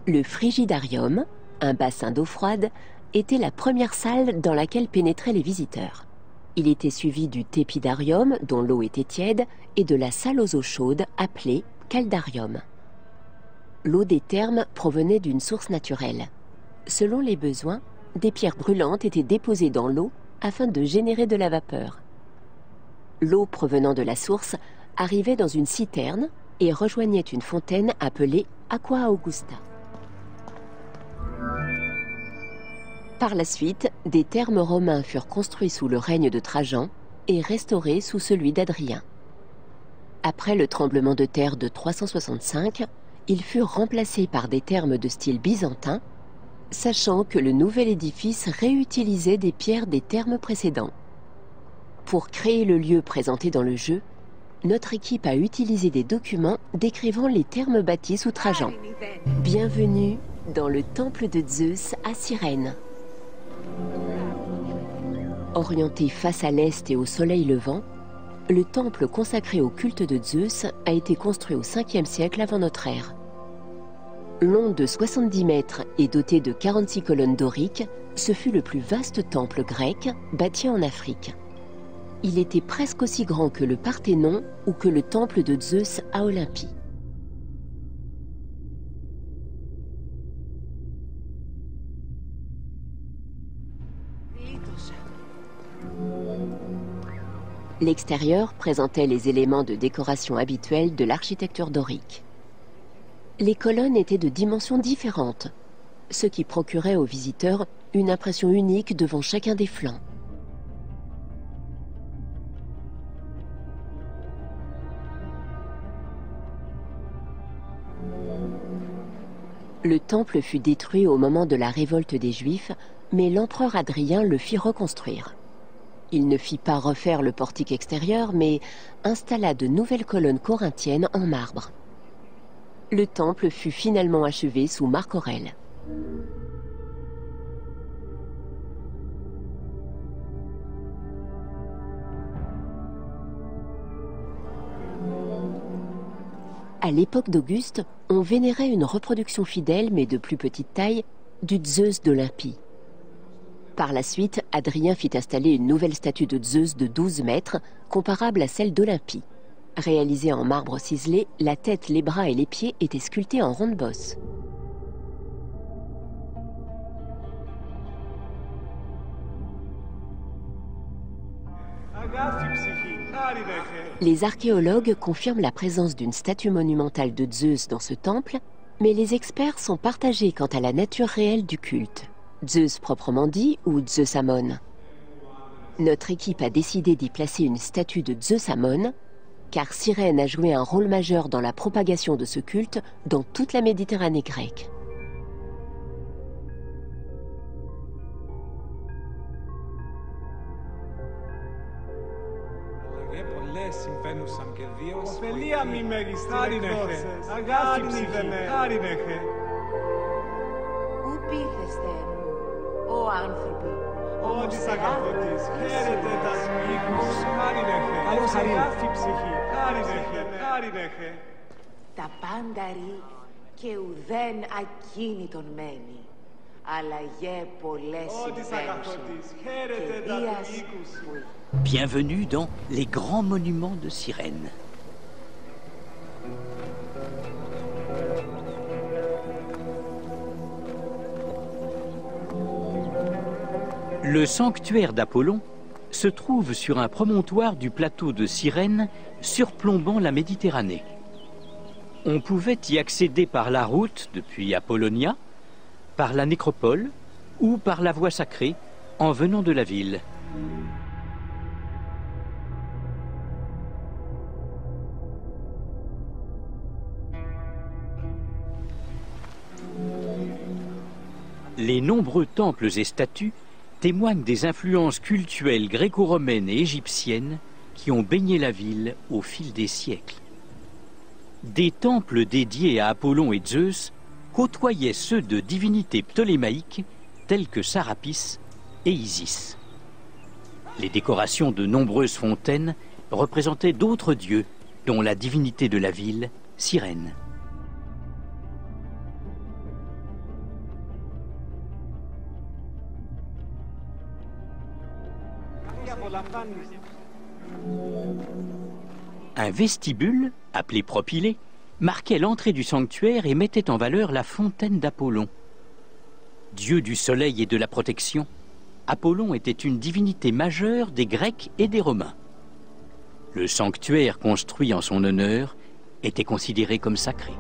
Le frigidarium, un bassin d'eau froide, était la première salle dans laquelle pénétraient les visiteurs. Il était suivi du tépidarium, dont l'eau était tiède, et de la salle aux eaux chaudes, appelée caldarium. L'eau des thermes provenait d'une source naturelle. Selon les besoins, des pierres brûlantes étaient déposées dans l'eau afin de générer de la vapeur. L'eau provenant de la source arrivait dans une citerne et rejoignait une fontaine appelée Aqua Augusta. Par la suite, des thermes romains furent construits sous le règne de Trajan et restaurés sous celui d'Adrien. Après le tremblement de terre de 365, ils furent remplacés par des thermes de style byzantin, sachant que le nouvel édifice réutilisait des pierres des thermes précédents. Pour créer le lieu présenté dans le jeu, notre équipe a utilisé des documents décrivant les thermes bâtis sous Trajan. Bienvenue dans le temple de Zeus à Cyrène. Orienté face à l'est et au soleil levant, le temple consacré au culte de Zeus a été construit au 5e siècle avant notre ère. Long de 70 mètres et doté de 46 colonnes doriques, ce fut le plus vaste temple grec bâti en Afrique. Il était presque aussi grand que le Parthénon ou que le temple de Zeus à Olympie. L'extérieur présentait les éléments de décoration habituels de l'architecture dorique. Les colonnes étaient de dimensions différentes, ce qui procurait aux visiteurs une impression unique devant chacun des flancs. Le temple fut détruit au moment de la révolte des Juifs, mais l'empereur Adrien le fit reconstruire. Il ne fit pas refaire le portique extérieur, mais installa de nouvelles colonnes corinthiennes en marbre. Le temple fut finalement achevé sous Marc Aurèle. À l'époque d'Auguste, on vénérait une reproduction fidèle, mais de plus petite taille, du Zeus d'Olympie. Par la suite, Adrien fit installer une nouvelle statue de Zeus de 12 mètres, comparable à celle d'Olympie. Réalisée en marbre ciselé, la tête, les bras et les pieds étaient sculptés en ronde-bosse. Les archéologues confirment la présence d'une statue monumentale de Zeus dans ce temple, mais les experts sont partagés quant à la nature réelle du culte. Zeus proprement dit ou Zeus Amon. Notre équipe a décidé d'y placer une statue de Zeus Amon, car Cyrène a joué un rôle majeur dans la propagation de ce culte dans toute la Méditerranée grecque. Ότις αγαθότης, χαίρετε τας οίκους, καλώς αγάπη ψυχή, χάρη δέχε. Τα πάντα ρί και ουδέν ακίνητον μένει, αλλά γε πολλές συμβαίνουσιν, και δίας που... Bienvenue dans les grands monuments de Cyrène. Le sanctuaire d'Apollon se trouve sur un promontoire du plateau de Cyrène surplombant la Méditerranée. On pouvait y accéder par la route depuis Apollonia, par la nécropole ou par la voie sacrée en venant de la ville. Les nombreux temples et statues témoignent des influences cultuelles gréco-romaines et égyptiennes qui ont baigné la ville au fil des siècles. Des temples dédiés à Apollon et Zeus côtoyaient ceux de divinités ptolémaïques telles que Sarapis et Isis. Les décorations de nombreuses fontaines représentaient d'autres dieux, dont la divinité de la ville, Cyrène. Un vestibule, appelé propylée, marquait l'entrée du sanctuaire et mettait en valeur la fontaine d'Apollon. Dieu du soleil et de la protection, Apollon était une divinité majeure des Grecs et des Romains. Le sanctuaire construit en son honneur était considéré comme sacré.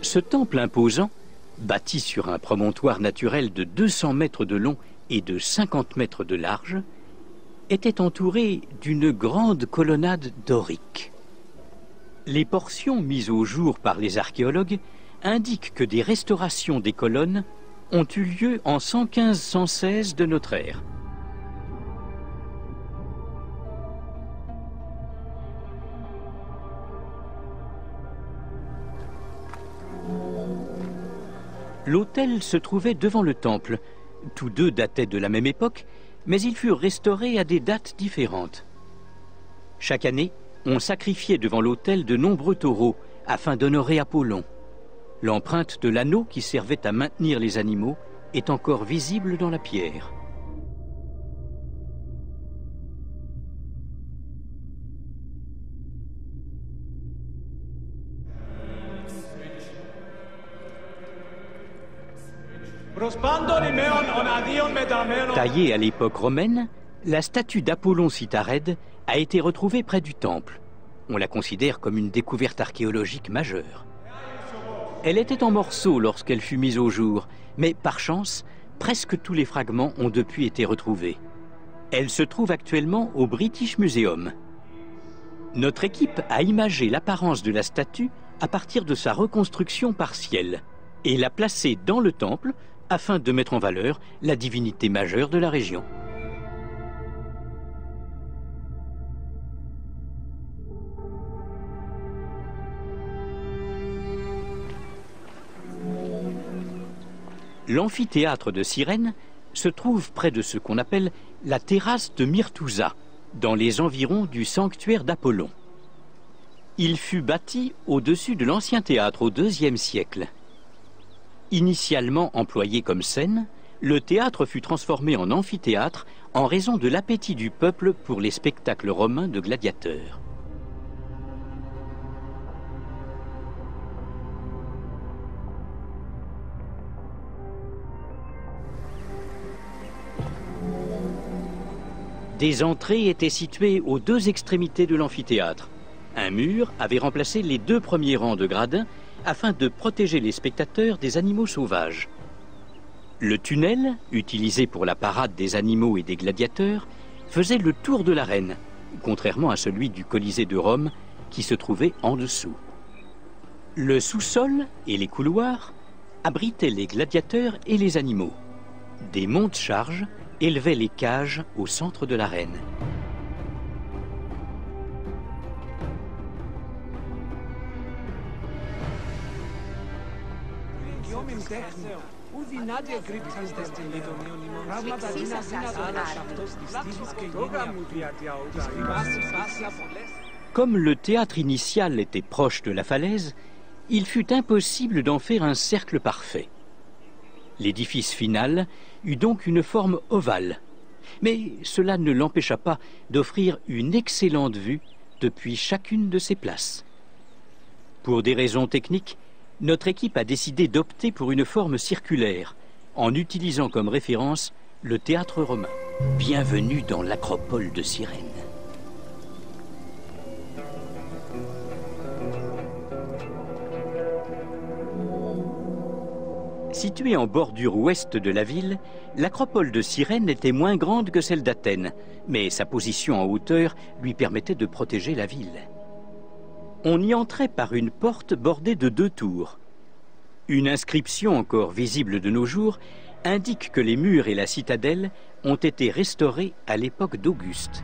Ce temple imposant, bâti sur un promontoire naturel de 200 mètres de long et de 50 mètres de large, était entouré d'une grande colonnade dorique. Les portions mises au jour par les archéologues indiquent que des restaurations des colonnes ont eu lieu en 115-116 de notre ère. L'autel se trouvait devant le temple. Tous deux dataient de la même époque, mais ils furent restaurés à des dates différentes. Chaque année, on sacrifiait devant l'autel de nombreux taureaux afin d'honorer Apollon. L'empreinte de l'anneau qui servait à maintenir les animaux est encore visible dans la pierre. Taillée à l'époque romaine, la statue d'Apollon Cytharède a été retrouvée près du temple. On la considère comme une découverte archéologique majeure. Elle était en morceaux lorsqu'elle fut mise au jour, mais par chance, presque tous les fragments ont depuis été retrouvés. Elle se trouve actuellement au British Museum. Notre équipe a imagé l'apparence de la statue à partir de sa reconstruction partielle et l'a placée dans le temple afin de mettre en valeur la divinité majeure de la région. L'amphithéâtre de Cyrène se trouve près de ce qu'on appelle la terrasse de Myrtousa, dans les environs du sanctuaire d'Apollon. Il fut bâti au-dessus de l'ancien théâtre au IIe siècle. Initialement employé comme scène, le théâtre fut transformé en amphithéâtre en raison de l'appétit du peuple pour les spectacles romains de gladiateurs. Des entrées étaient situées aux deux extrémités de l'amphithéâtre. Un mur avait remplacé les deux premiers rangs de gradins afin de protéger les spectateurs des animaux sauvages. Le tunnel, utilisé pour la parade des animaux et des gladiateurs, faisait le tour de l'arène, contrairement à celui du Colisée de Rome qui se trouvait en dessous. Le sous-sol et les couloirs abritaient les gladiateurs et les animaux. Des monte-charges élevaient les cages au centre de l'arène. Comme le théâtre initial était proche de la falaise, il fut impossible d'en faire un cercle parfait. L'édifice final eut donc une forme ovale, mais cela ne l'empêcha pas d'offrir une excellente vue depuis chacune de ses places. Pour des raisons techniques, notre équipe a décidé d'opter pour une forme circulaire, en utilisant comme référence le théâtre romain. Bienvenue dans l'acropole de Cyrène. Située en bordure ouest de la ville, l'acropole de Cyrène était moins grande que celle d'Athènes, mais sa position en hauteur lui permettait de protéger la ville. On y entrait par une porte bordée de 2 tours. Une inscription encore visible de nos jours indique que les murs et la citadelle ont été restaurés à l'époque d'Auguste.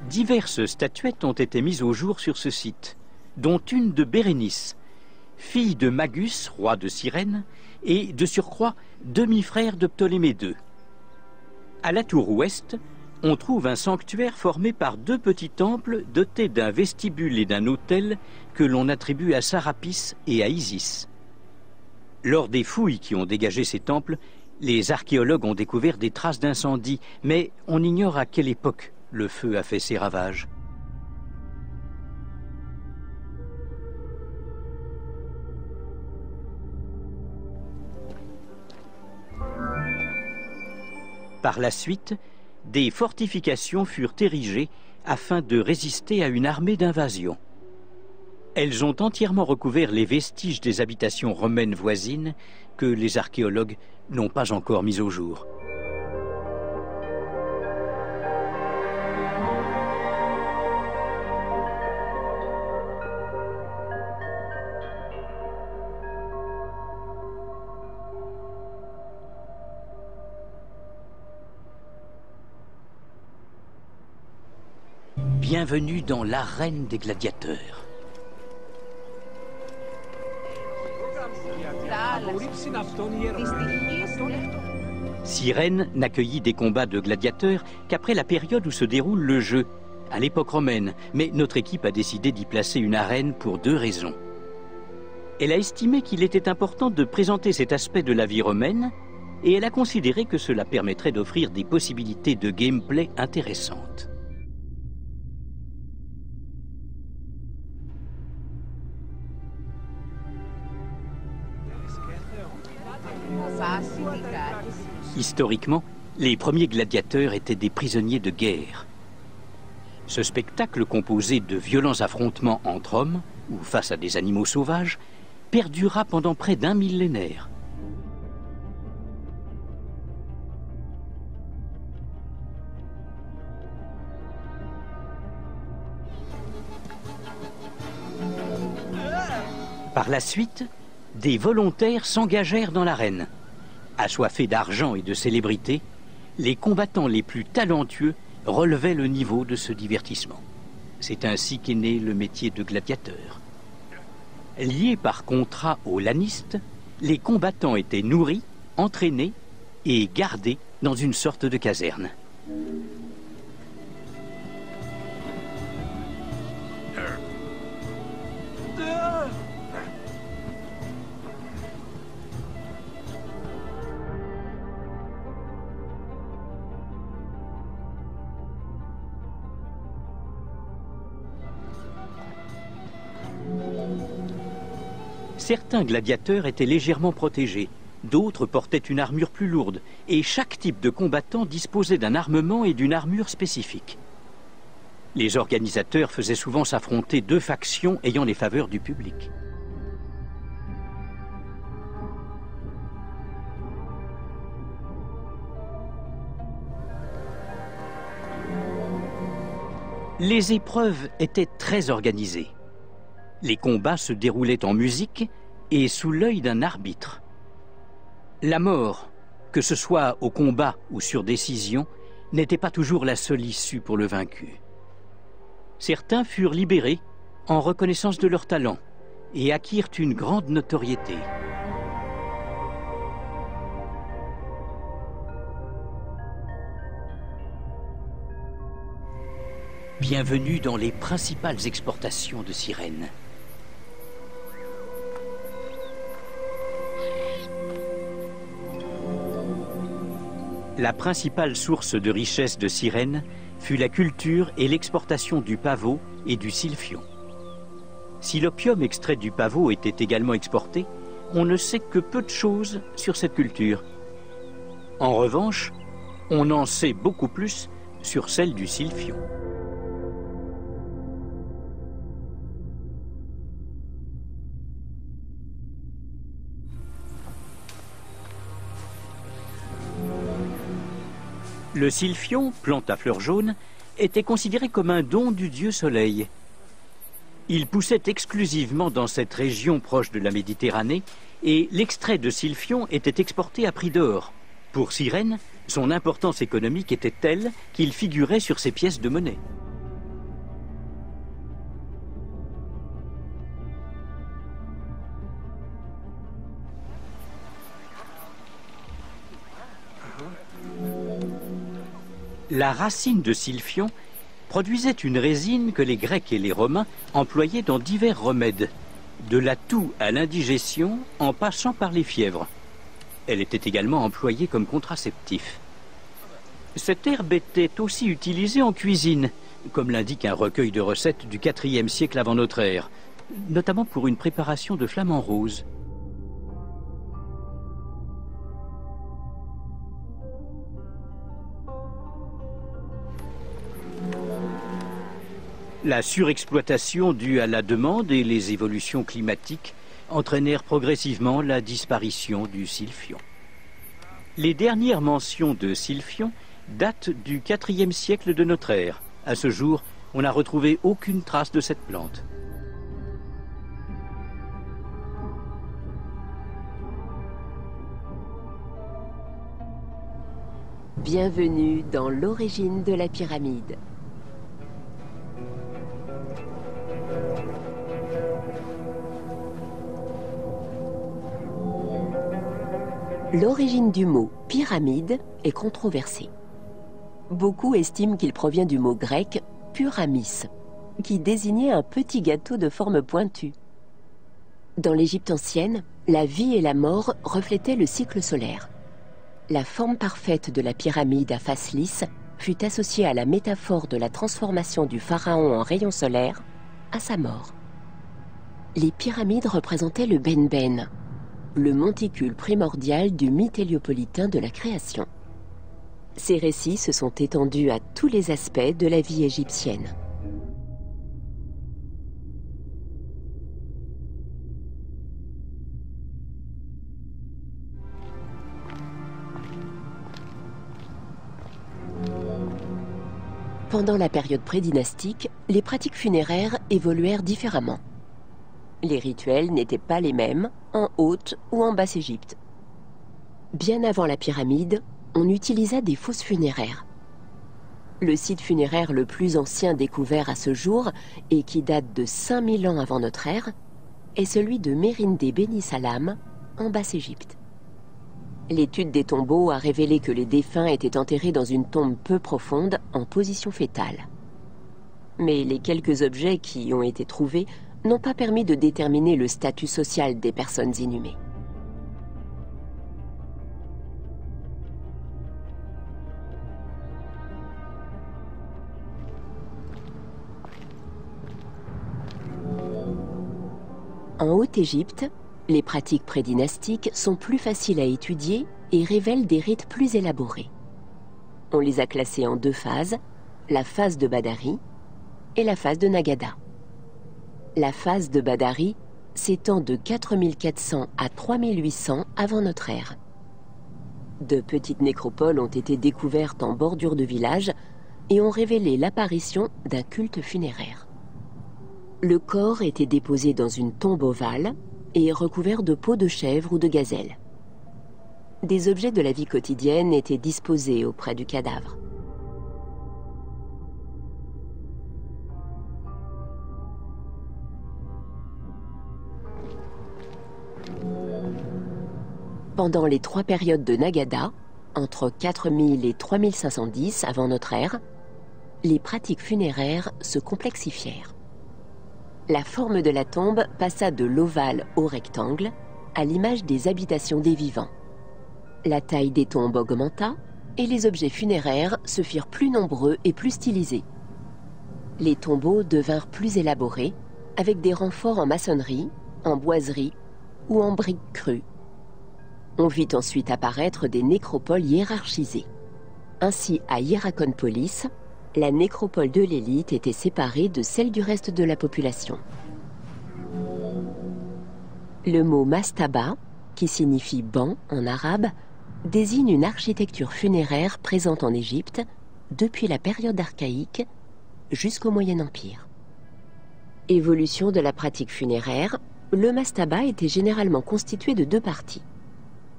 Diverses statuettes ont été mises au jour sur ce site, dont une de Bérénice, fille de Magus, roi de Cyrène, et de surcroît demi-frère de Ptolémée II. À la tour ouest, on trouve un sanctuaire formé par 2 petits temples dotés d'un vestibule et d'un autel que l'on attribue à Sarapis et à Isis. Lors des fouilles qui ont dégagé ces temples, les archéologues ont découvert des traces d'incendie, mais on ignore à quelle époque le feu a fait ses ravages. Par la suite, des fortifications furent érigées afin de résister à une armée d'invasion. Elles ont entièrement recouvert les vestiges des habitations romaines voisines que les archéologues n'ont pas encore mis au jour. Bienvenue dans l'arène des gladiateurs. Cyrène n'accueillit des combats de gladiateurs qu'après la période où se déroule le jeu, à l'époque romaine, mais notre équipe a décidé d'y placer une arène pour 2 raisons. Elle a estimé qu'il était important de présenter cet aspect de la vie romaine, et elle a considéré que cela permettrait d'offrir des possibilités de gameplay intéressantes. Historiquement, les premiers gladiateurs étaient des prisonniers de guerre. Ce spectacle, composé de violents affrontements entre hommes ou face à des animaux sauvages, perdura pendant près d'1 millénaire. Par la suite, des volontaires s'engagèrent dans l'arène. Assoiffés d'argent et de célébrité, les combattants les plus talentueux relevaient le niveau de ce divertissement. C'est ainsi qu'est né le métier de gladiateur. Liés par contrat aux lanistes, les combattants étaient nourris, entraînés et gardés dans une sorte de caserne. Certains gladiateurs étaient légèrement protégés, d'autres portaient une armure plus lourde, et chaque type de combattant disposait d'un armement et d'une armure spécifique. Les organisateurs faisaient souvent s'affronter deux factions ayant les faveurs du public. Les épreuves étaient très organisées. Les combats se déroulaient en musique et sous l'œil d'un arbitre. La mort, que ce soit au combat ou sur décision, n'était pas toujours la seule issue pour le vaincu. Certains furent libérés en reconnaissance de leur talent et acquirent une grande notoriété. Bienvenue dans les principales exportations de Cyrène. La principale source de richesse de Cyrène fut la culture et l'exportation du pavot et du sylphion. Si l'opium extrait du pavot était également exporté, on ne sait que peu de choses sur cette culture. En revanche, on en sait beaucoup plus sur celle du sylphion. Le sylphion, plante à fleurs jaunes, était considéré comme un don du dieu soleil. Il poussait exclusivement dans cette région proche de la Méditerranée et l'extrait de sylphion était exporté à prix d'or. Pour Cyrène, son importance économique était telle qu'il figurait sur ses pièces de monnaie. La racine de sylphion produisait une résine que les Grecs et les Romains employaient dans divers remèdes, de la toux à l'indigestion en passant par les fièvres. Elle était également employée comme contraceptif. Cette herbe était aussi utilisée en cuisine, comme l'indique un recueil de recettes du IVe siècle avant notre ère, notamment pour une préparation de flamant rose. La surexploitation due à la demande et les évolutions climatiques entraînèrent progressivement la disparition du sylphion. Les dernières mentions de sylphion datent du IVe siècle de notre ère. À ce jour, on n'a retrouvé aucune trace de cette plante. Bienvenue dans l'origine de la pyramide. L'origine du mot « pyramide » est controversée. Beaucoup estiment qu'il provient du mot grec « pyramis », qui désignait un petit gâteau de forme pointue. Dans l'Égypte ancienne, la vie et la mort reflétaient le cycle solaire. La forme parfaite de la pyramide à face lisse fut associée à la métaphore de la transformation du pharaon en rayon solaire à sa mort. Les pyramides représentaient le Benben, le monticule primordial du mythe héliopolitain de la création. Ces récits se sont étendus à tous les aspects de la vie égyptienne. Pendant la période prédynastique, les pratiques funéraires évoluèrent différemment. Les rituels n'étaient pas les mêmes en Haute ou en Basse-Égypte. Bien avant la pyramide, on utilisa des fosses funéraires. Le site funéraire le plus ancien découvert à ce jour, et qui date de 5000 ans avant notre ère, est celui de Mérindé Beni Salam, en Basse-Égypte. L'étude des tombeaux a révélé que les défunts étaient enterrés dans une tombe peu profonde, en position fétale. Mais les quelques objets qui y ont été trouvés n'ont pas permis de déterminer le statut social des personnes inhumées. En Haute-Égypte, Les pratiques prédynastiques sont plus faciles à étudier et révèlent des rites plus élaborés. On les a classés en 2 phases, la phase de Badari et la phase de Nagada. La phase de Badari s'étend de 4400 à 3800 avant notre ère. De petites nécropoles ont été découvertes en bordure de village et ont révélé l'apparition d'un culte funéraire. Le corps était déposé dans une tombe ovale et recouvert de peaux de chèvre ou de gazelle. Des objets de la vie quotidienne étaient disposés auprès du cadavre. Pendant les 3 périodes de Nagada, entre 4000 et 3510 avant notre ère, les pratiques funéraires se complexifièrent. La forme de la tombe passa de l'ovale au rectangle, à l'image des habitations des vivants. La taille des tombes augmenta et les objets funéraires se firent plus nombreux et plus stylisés. Les tombeaux devinrent plus élaborés, avec des renforts en maçonnerie, en boiserie ou en briques crues. On vit ensuite apparaître des nécropoles hiérarchisées. Ainsi, à Hierakonpolis, la nécropole de l'élite était séparée de celle du reste de la population. Le mot mastaba, qui signifie banc en arabe, désigne une architecture funéraire présente en Égypte depuis la période archaïque jusqu'au Moyen Empire. Évolution de la pratique funéraire, le mastaba était généralement constitué de 2 parties.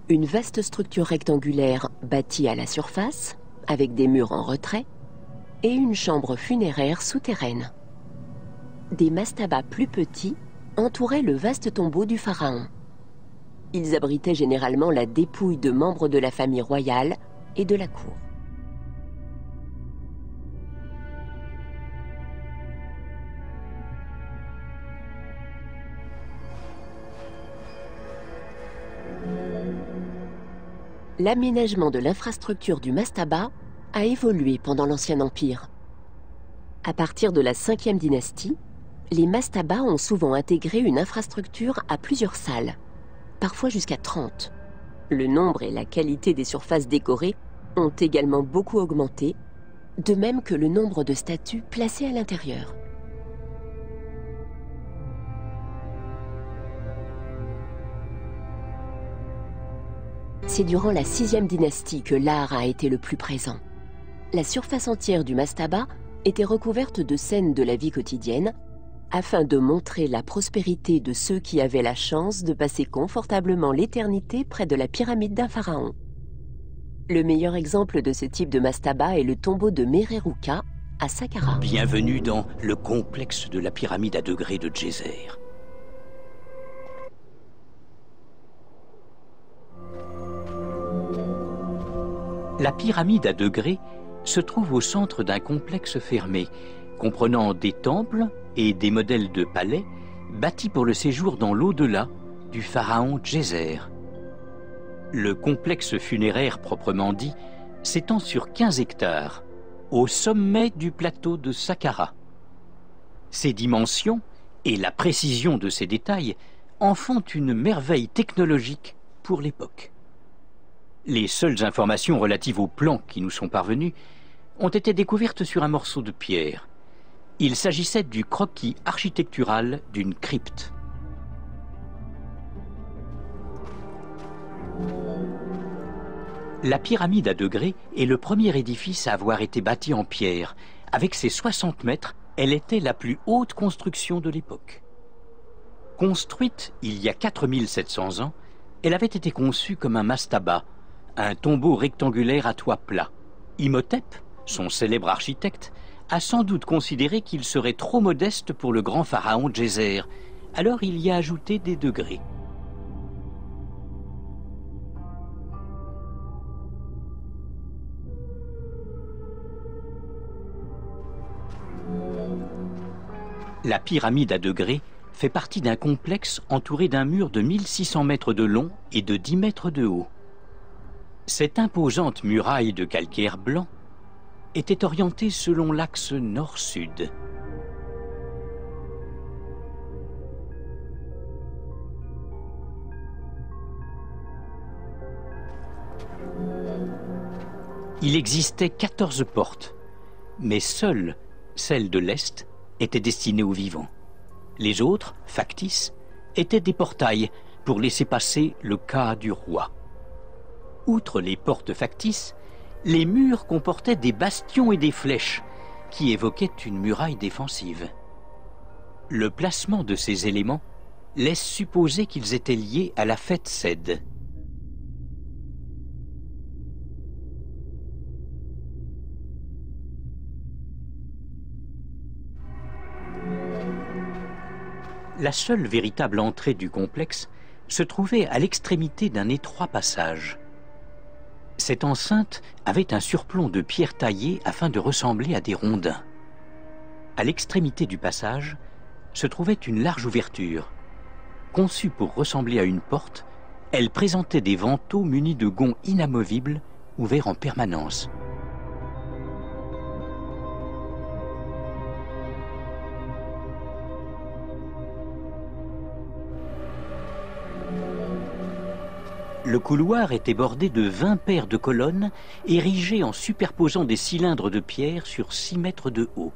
Une vaste structure rectangulaire bâtie à la surface, avec des murs en retrait, et une chambre funéraire souterraine. Des mastabas plus petits entouraient le vaste tombeau du pharaon. Ils abritaient généralement la dépouille de membres de la famille royale et de la cour. L'aménagement de l'infrastructure du mastaba a évolué pendant l'Ancien Empire. À partir de la 5e dynastie, les mastabas ont souvent intégré une infrastructure à plusieurs salles, parfois jusqu'à 30. Le nombre et la qualité des surfaces décorées ont également beaucoup augmenté, de même que le nombre de statues placées à l'intérieur. C'est durant la 6e dynastie que l'art a été le plus présent. La surface entière du mastaba était recouverte de scènes de la vie quotidienne, afin de montrer la prospérité de ceux qui avaient la chance de passer confortablement l'éternité près de la pyramide d'un pharaon. Le meilleur exemple de ce type de mastaba est le tombeau de Mereruka à Saqqara. Bienvenue dans le complexe de la pyramide à degrés de Djéser. La pyramide à degrés se trouve au centre d'un complexe fermé, comprenant des temples et des modèles de palais bâtis pour le séjour dans l'au-delà du pharaon Djéser. Le complexe funéraire proprement dit s'étend sur 15 hectares, au sommet du plateau de Saqqara. Ses dimensions et la précision de ses détails en font une merveille technologique pour l'époque. Les seules informations relatives aux plans qui nous sont parvenus ont été découvertes sur un morceau de pierre. Il s'agissait du croquis architectural d'une crypte. La pyramide à degrés est le premier édifice à avoir été bâti en pierre. Avec ses 60 mètres, elle était la plus haute construction de l'époque. Construite il y a 4700 ans, elle avait été conçue comme un mastaba, un tombeau rectangulaire à toit plat. Imhotep, son célèbre architecte, a sans doute considéré qu'il serait trop modeste pour le grand pharaon Djéser. Alors il y a ajouté des degrés. La pyramide à degrés fait partie d'un complexe entouré d'un mur de 1600 mètres de long et de 10 mètres de haut. Cette imposante muraille de calcaire blanc était orientée selon l'axe nord-sud. Il existait 14 portes, mais seule celle de l'Est était destinée aux vivants. Les autres, factices, étaient des portails pour laisser passer le cas du roi. Outre les portes factices, les murs comportaient des bastions et des flèches qui évoquaient une muraille défensive. Le placement de ces éléments laisse supposer qu'ils étaient liés à la fête Sed. La seule véritable entrée du complexe se trouvait à l'extrémité d'un étroit passage. Cette enceinte avait un surplomb de pierre taillée afin de ressembler à des rondins. À l'extrémité du passage se trouvait une large ouverture. Conçue pour ressembler à une porte, elle présentait des vantaux munis de gonds inamovibles ouverts en permanence. Le couloir était bordé de 20 paires de colonnes érigées en superposant des cylindres de pierre sur 6 mètres de haut.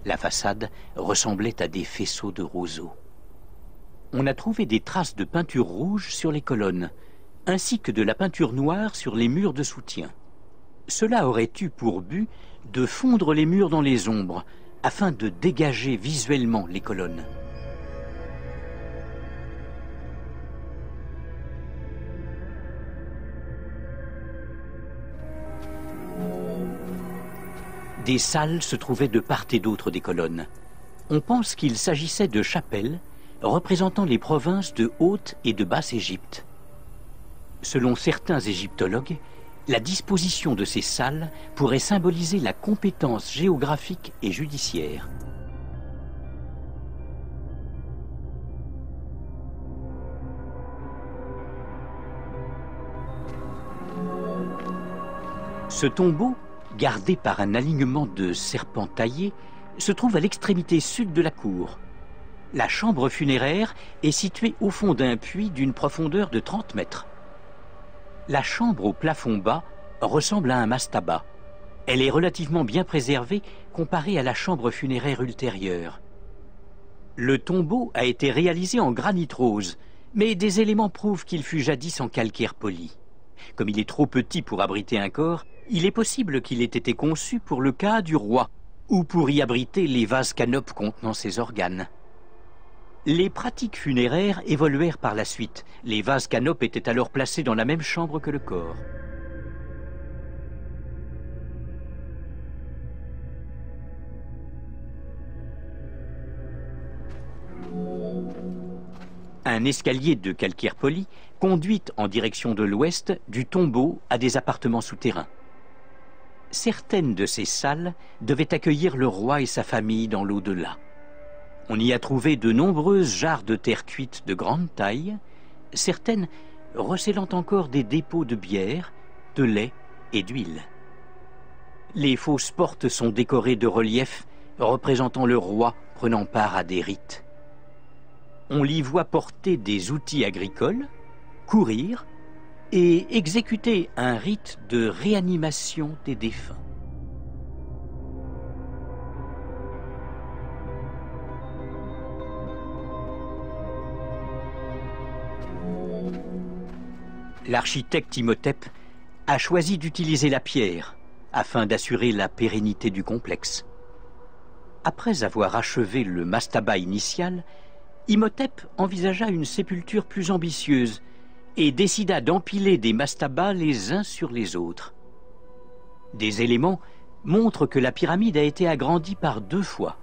La façade ressemblait à des faisceaux de roseaux. On a trouvé des traces de peinture rouge sur les colonnes, ainsi que de la peinture noire sur les murs de soutien. Cela aurait eu pour but de fondre les murs dans les ombres, afin de dégager visuellement les colonnes. Des salles se trouvaient de part et d'autre des colonnes. On pense qu'il s'agissait de chapelles représentant les provinces de Haute et de Basse-Égypte. Selon certains égyptologues, la disposition de ces salles pourrait symboliser la compétence géographique et judiciaire. Ce tombeau, gardé par un alignement de serpents taillés, se trouve à l'extrémité sud de la cour. La chambre funéraire est située au fond d'un puits d'une profondeur de 30 mètres. La chambre au plafond bas ressemble à un mastaba. Elle est relativement bien préservée comparée à la chambre funéraire ultérieure. Le tombeau a été réalisé en granit rose, mais des éléments prouvent qu'il fut jadis en calcaire poli. Comme il est trop petit pour abriter un corps, il est possible qu'il ait été conçu pour le cas du roi, ou pour y abriter les vases canopes contenant ses organes. Les pratiques funéraires évoluèrent par la suite. Les vases canopes étaient alors placés dans la même chambre que le corps. Un escalier de calcaire poli conduit en direction de l'ouest du tombeau à des appartements souterrains. Certaines de ces salles devaient accueillir le roi et sa famille dans l'au-delà. On y a trouvé de nombreuses jarres de terre cuite de grande taille, certaines recélant encore des dépôts de bière, de lait et d'huile. Les fausses portes sont décorées de reliefs représentant le roi prenant part à des rites. On l'y voit porter des outils agricoles, courir et exécuter un rite de réanimation des défunts. L'architecte Imhotep a choisi d'utiliser la pierre afin d'assurer la pérennité du complexe. Après avoir achevé le mastaba initial, Imhotep envisagea une sépulture plus ambitieuse et décida d'empiler des mastabas les uns sur les autres. Des éléments montrent que la pyramide a été agrandie par 2 fois,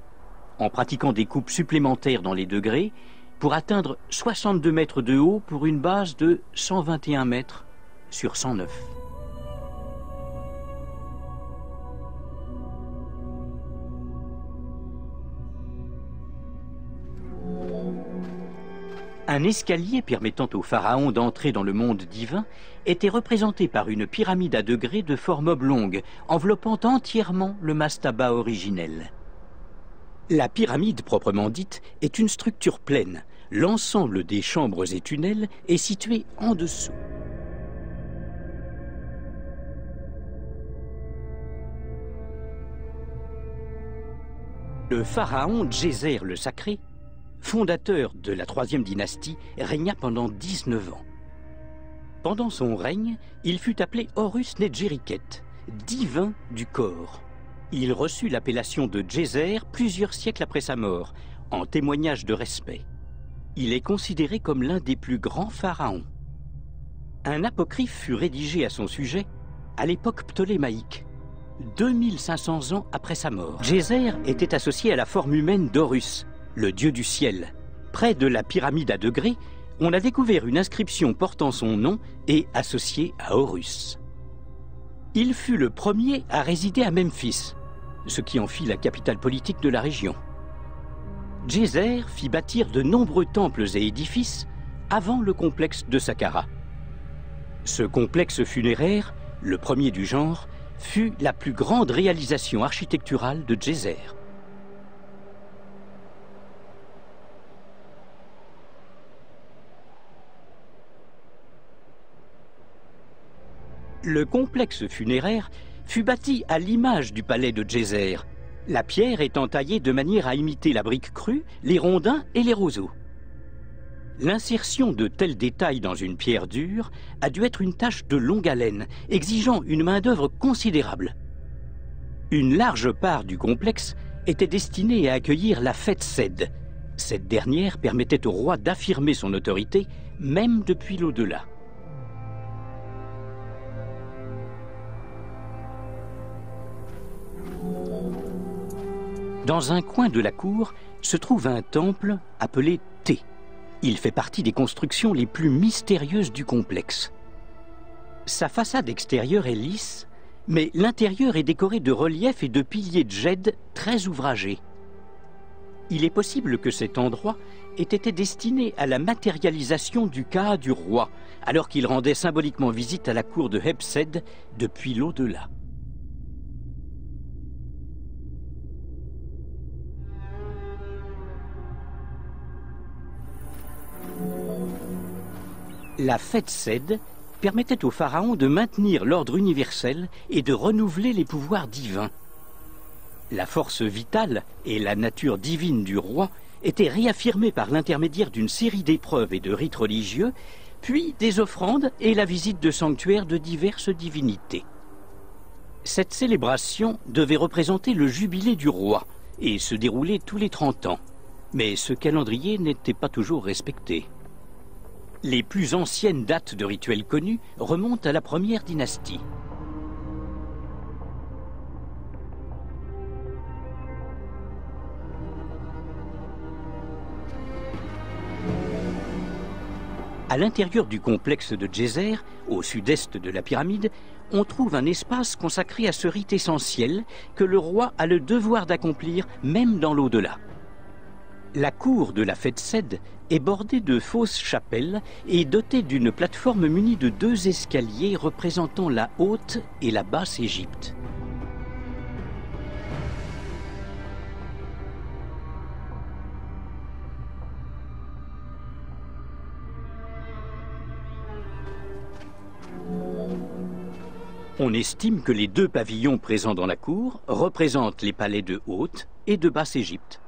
en pratiquant des coupes supplémentaires dans les degrés pour atteindre 62 mètres de haut pour une base de 121 mètres sur 109. Un escalier permettant au pharaon d'entrer dans le monde divin était représenté par une pyramide à degrés de forme oblongue, enveloppant entièrement le mastaba originel. La pyramide proprement dite est une structure pleine. L'ensemble des chambres et tunnels est situé en dessous. Le pharaon Djéser le Sacré, fondateur de la 3e dynastie, régna pendant 19 ans. Pendant son règne, il fut appelé Horus Nedjériket, divin du corps. Il reçut l'appellation de Djéser plusieurs siècles après sa mort, en témoignage de respect. Il est considéré comme l'un des plus grands pharaons. Un apocryphe fut rédigé à son sujet à l'époque ptolémaïque, 2500 ans après sa mort. Djéser était associé à la forme humaine d'Horus, le dieu du ciel. Près de la pyramide à degrés, on a découvert une inscription portant son nom et associée à Horus. Il fut le premier à résider à Memphis, ce qui en fit la capitale politique de la région. Djéser fit bâtir de nombreux temples et édifices avant le complexe de Saqqara. Ce complexe funéraire, le premier du genre, fut la plus grande réalisation architecturale de Djéser. Le complexe funéraire fut bâti à l'image du palais de Djéser, la pierre étant taillée de manière à imiter la brique crue, les rondins et les roseaux. L'insertion de tels détails dans une pierre dure a dû être une tâche de longue haleine, exigeant une main-d'œuvre considérable. Une large part du complexe était destinée à accueillir la fête Sed. Cette dernière permettait au roi d'affirmer son autorité, même depuis l'au-delà. Dans un coin de la cour se trouve un temple appelé Thé. Il fait partie des constructions les plus mystérieuses du complexe. Sa façade extérieure est lisse, mais l'intérieur est décoré de reliefs et de piliers de jade très ouvragés. Il est possible que cet endroit ait été destiné à la matérialisation du cas du roi, alors qu'il rendait symboliquement visite à la cour de Hebsed depuis l'au-delà. La fête Sed permettait au pharaon de maintenir l'ordre universel et de renouveler les pouvoirs divins. La force vitale et la nature divine du roi étaient réaffirmées par l'intermédiaire d'une série d'épreuves et de rites religieux, puis des offrandes et la visite de sanctuaires de diverses divinités. Cette célébration devait représenter le jubilé du roi et se dérouler tous les 30 ans. Mais ce calendrier n'était pas toujours respecté. Les plus anciennes dates de rituels connus remontent à la 1re dynastie. À l'intérieur du complexe de Djéser, au sud-est de la pyramide, on trouve un espace consacré à ce rite essentiel que le roi a le devoir d'accomplir même dans l'au-delà. La cour de la fête Sed est bordée de fausses chapelles et dotée d'une plateforme munie de 2 escaliers représentant la Haute et la Basse Égypte. On estime que les 2 pavillons présents dans la cour représentent les palais de Haute et de Basse Égypte.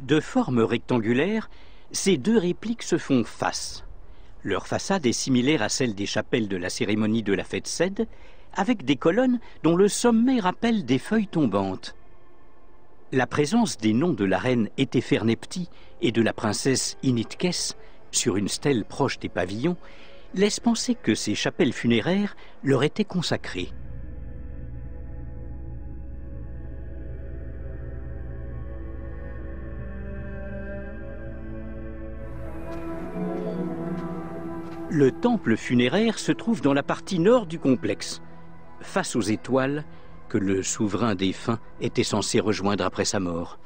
De forme rectangulaire, ces 2 répliques se font face. Leur façade est similaire à celle des chapelles de la cérémonie de la fête Sed, avec des colonnes dont le sommet rappelle des feuilles tombantes. La présence des noms de la reine Téphernepti et de la princesse Initkes sur une stèle proche des pavillons laisse penser que ces chapelles funéraires leur étaient consacrées. Le temple funéraire se trouve dans la partie nord du complexe, face aux étoiles que le souverain défunt était censé rejoindre après sa mort.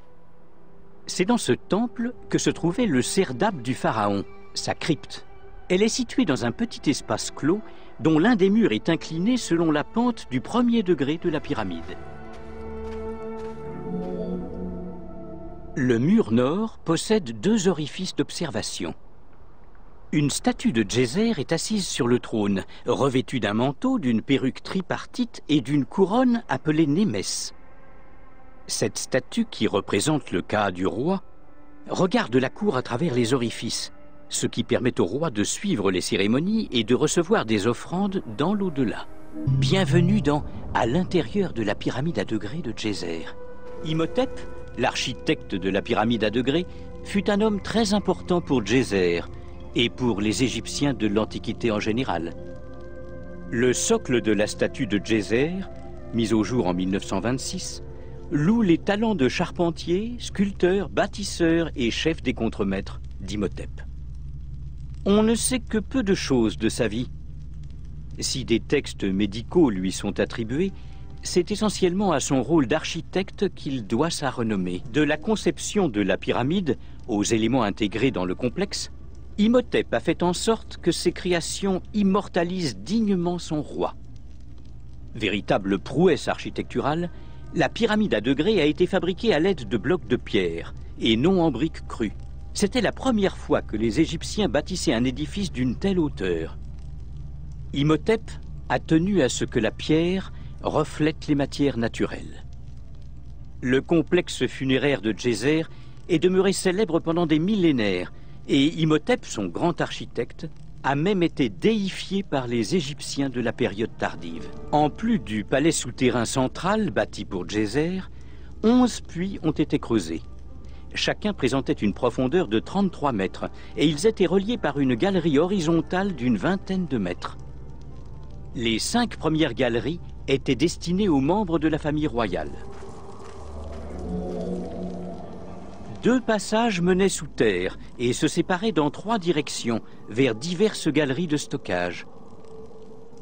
C'est dans ce temple que se trouvait le serdab du pharaon, sa crypte. Elle est située dans un petit espace clos dont l'un des murs est incliné selon la pente du 1er degré de la pyramide. Le mur nord possède 2 orifices d'observation. Une statue de Djéser est assise sur le trône, revêtue d'un manteau, d'une perruque tripartite et d'une couronne appelée Némès. Cette statue, qui représente le cas du roi, regarde la cour à travers les orifices, ce qui permet au roi de suivre les cérémonies et de recevoir des offrandes dans l'au-delà. Bienvenue à l'intérieur de la pyramide à degrés de Djéser. Imhotep, l'architecte de la pyramide à degrés, fut un homme très important pour Djéser et pour les Égyptiens de l'Antiquité en général. Le socle de la statue de Djéser, mise au jour en 1926, loue les talents de charpentier, sculpteur, bâtisseur et chef des contremaîtres d'Imhotep. On ne sait que peu de choses de sa vie. Si des textes médicaux lui sont attribués, c'est essentiellement à son rôle d'architecte qu'il doit sa renommée. De la conception de la pyramide aux éléments intégrés dans le complexe, Imhotep a fait en sorte que ses créations immortalisent dignement son roi. Véritable prouesse architecturale, la pyramide à degrés a été fabriquée à l'aide de blocs de pierre et non en briques crues. C'était la première fois que les Égyptiens bâtissaient un édifice d'une telle hauteur. Imhotep a tenu à ce que la pierre reflète les matières naturelles. Le complexe funéraire de Djéser est demeuré célèbre pendant des millénaires et Imhotep, son grand architecte, a même été déifié par les Égyptiens de la période tardive. En plus du palais souterrain central bâti pour Djéser, 11 puits ont été creusés. Chacun présentait une profondeur de 33 mètres et ils étaient reliés par une galerie horizontale d'une vingtaine de mètres. Les 5 premières galeries étaient destinées aux membres de la famille royale. 2 passages menaient sous terre et se séparaient dans 3 directions vers diverses galeries de stockage.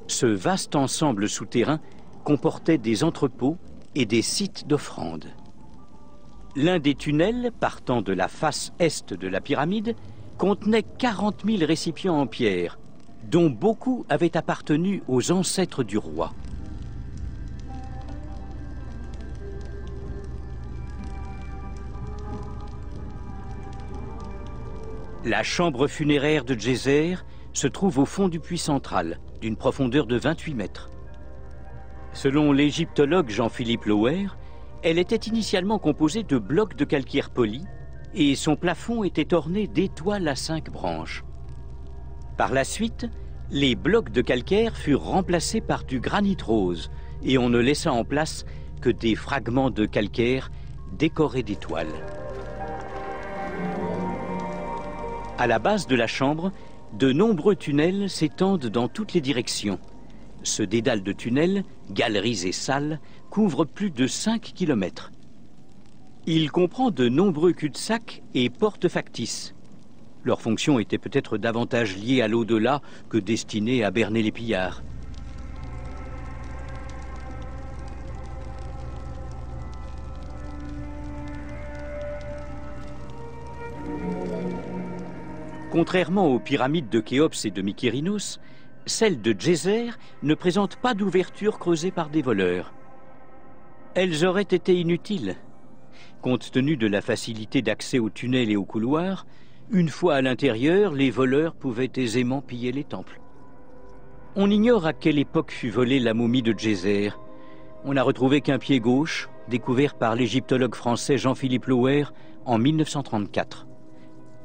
Ce vaste ensemble souterrain comportait des entrepôts et des sites d'offrandes. L'un des tunnels, partant de la face est de la pyramide, contenait 40 000 récipients en pierre, dont beaucoup avaient appartenu aux ancêtres du roi. La chambre funéraire de Djéser se trouve au fond du puits central, d'une profondeur de 28 mètres. Selon l'égyptologue Jean-Philippe Loher, elle était initialement composée de blocs de calcaire poli et son plafond était orné d'étoiles à 5 branches. Par la suite, les blocs de calcaire furent remplacés par du granit rose et on ne laissa en place que des fragments de calcaire décorés d'étoiles. À la base de la chambre, de nombreux tunnels s'étendent dans toutes les directions. Ce dédale de tunnels, galeries et salles couvre plus de 5 km. Il comprend de nombreux cul-de-sac et portes factices. Leur fonction était peut-être davantage liée à l'au-delà que destinée à berner les pillards. Contrairement aux pyramides de Khéops et de Mykérinos, celle de Djéser ne présente pas d'ouverture creusée par des voleurs. Elles auraient été inutiles. Compte tenu de la facilité d'accès aux tunnels et aux couloirs, une fois à l'intérieur, les voleurs pouvaient aisément piller les temples. On ignore à quelle époque fut volée la momie de Djéser. On n'a retrouvé qu'un pied gauche, découvert par l'égyptologue français Jean-Philippe Loher en 1934.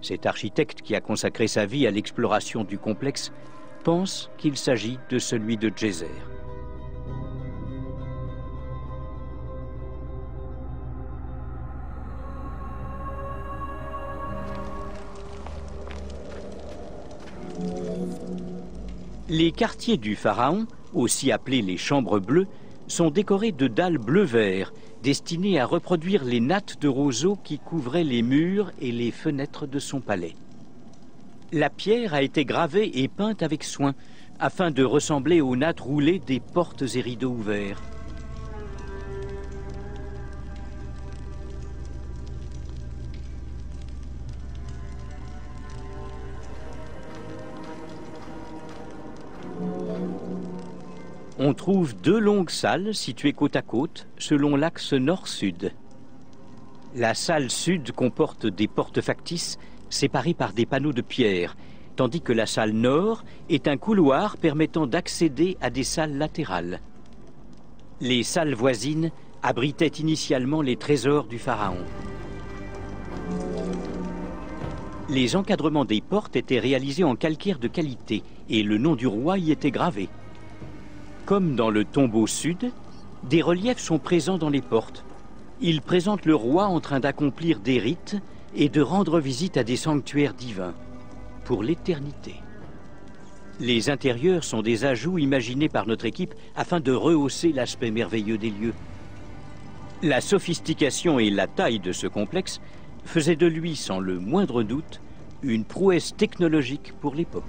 Cet architecte qui a consacré sa vie à l'exploration du complexe pense qu'il s'agit de celui de Djéser. Les quartiers du pharaon, aussi appelés les chambres bleues, sont décorés de dalles bleu-vert, destinées à reproduire les nattes de roseaux qui couvraient les murs et les fenêtres de son palais. La pierre a été gravée et peinte avec soin, afin de ressembler aux nattes roulées des portes et rideaux ouverts. On trouve 2 longues salles situées côte à côte, selon l'axe nord-sud. La salle sud comporte des portes factices séparées par des panneaux de pierre, tandis que la salle nord est un couloir permettant d'accéder à des salles latérales. Les salles voisines abritait initialement les trésors du pharaon. Les encadrements des portes étaient réalisés en calcaire de qualité et le nom du roi y était gravé. Comme dans le tombeau sud, des reliefs sont présents dans les portes. Ils présentent le roi en train d'accomplir des rites et de rendre visite à des sanctuaires divins pour l'éternité. Les intérieurs sont des ajouts imaginés par notre équipe afin de rehausser l'aspect merveilleux des lieux. La sophistication et la taille de ce complexe faisaient de lui, sans le moindre doute, une prouesse technologique pour l'époque.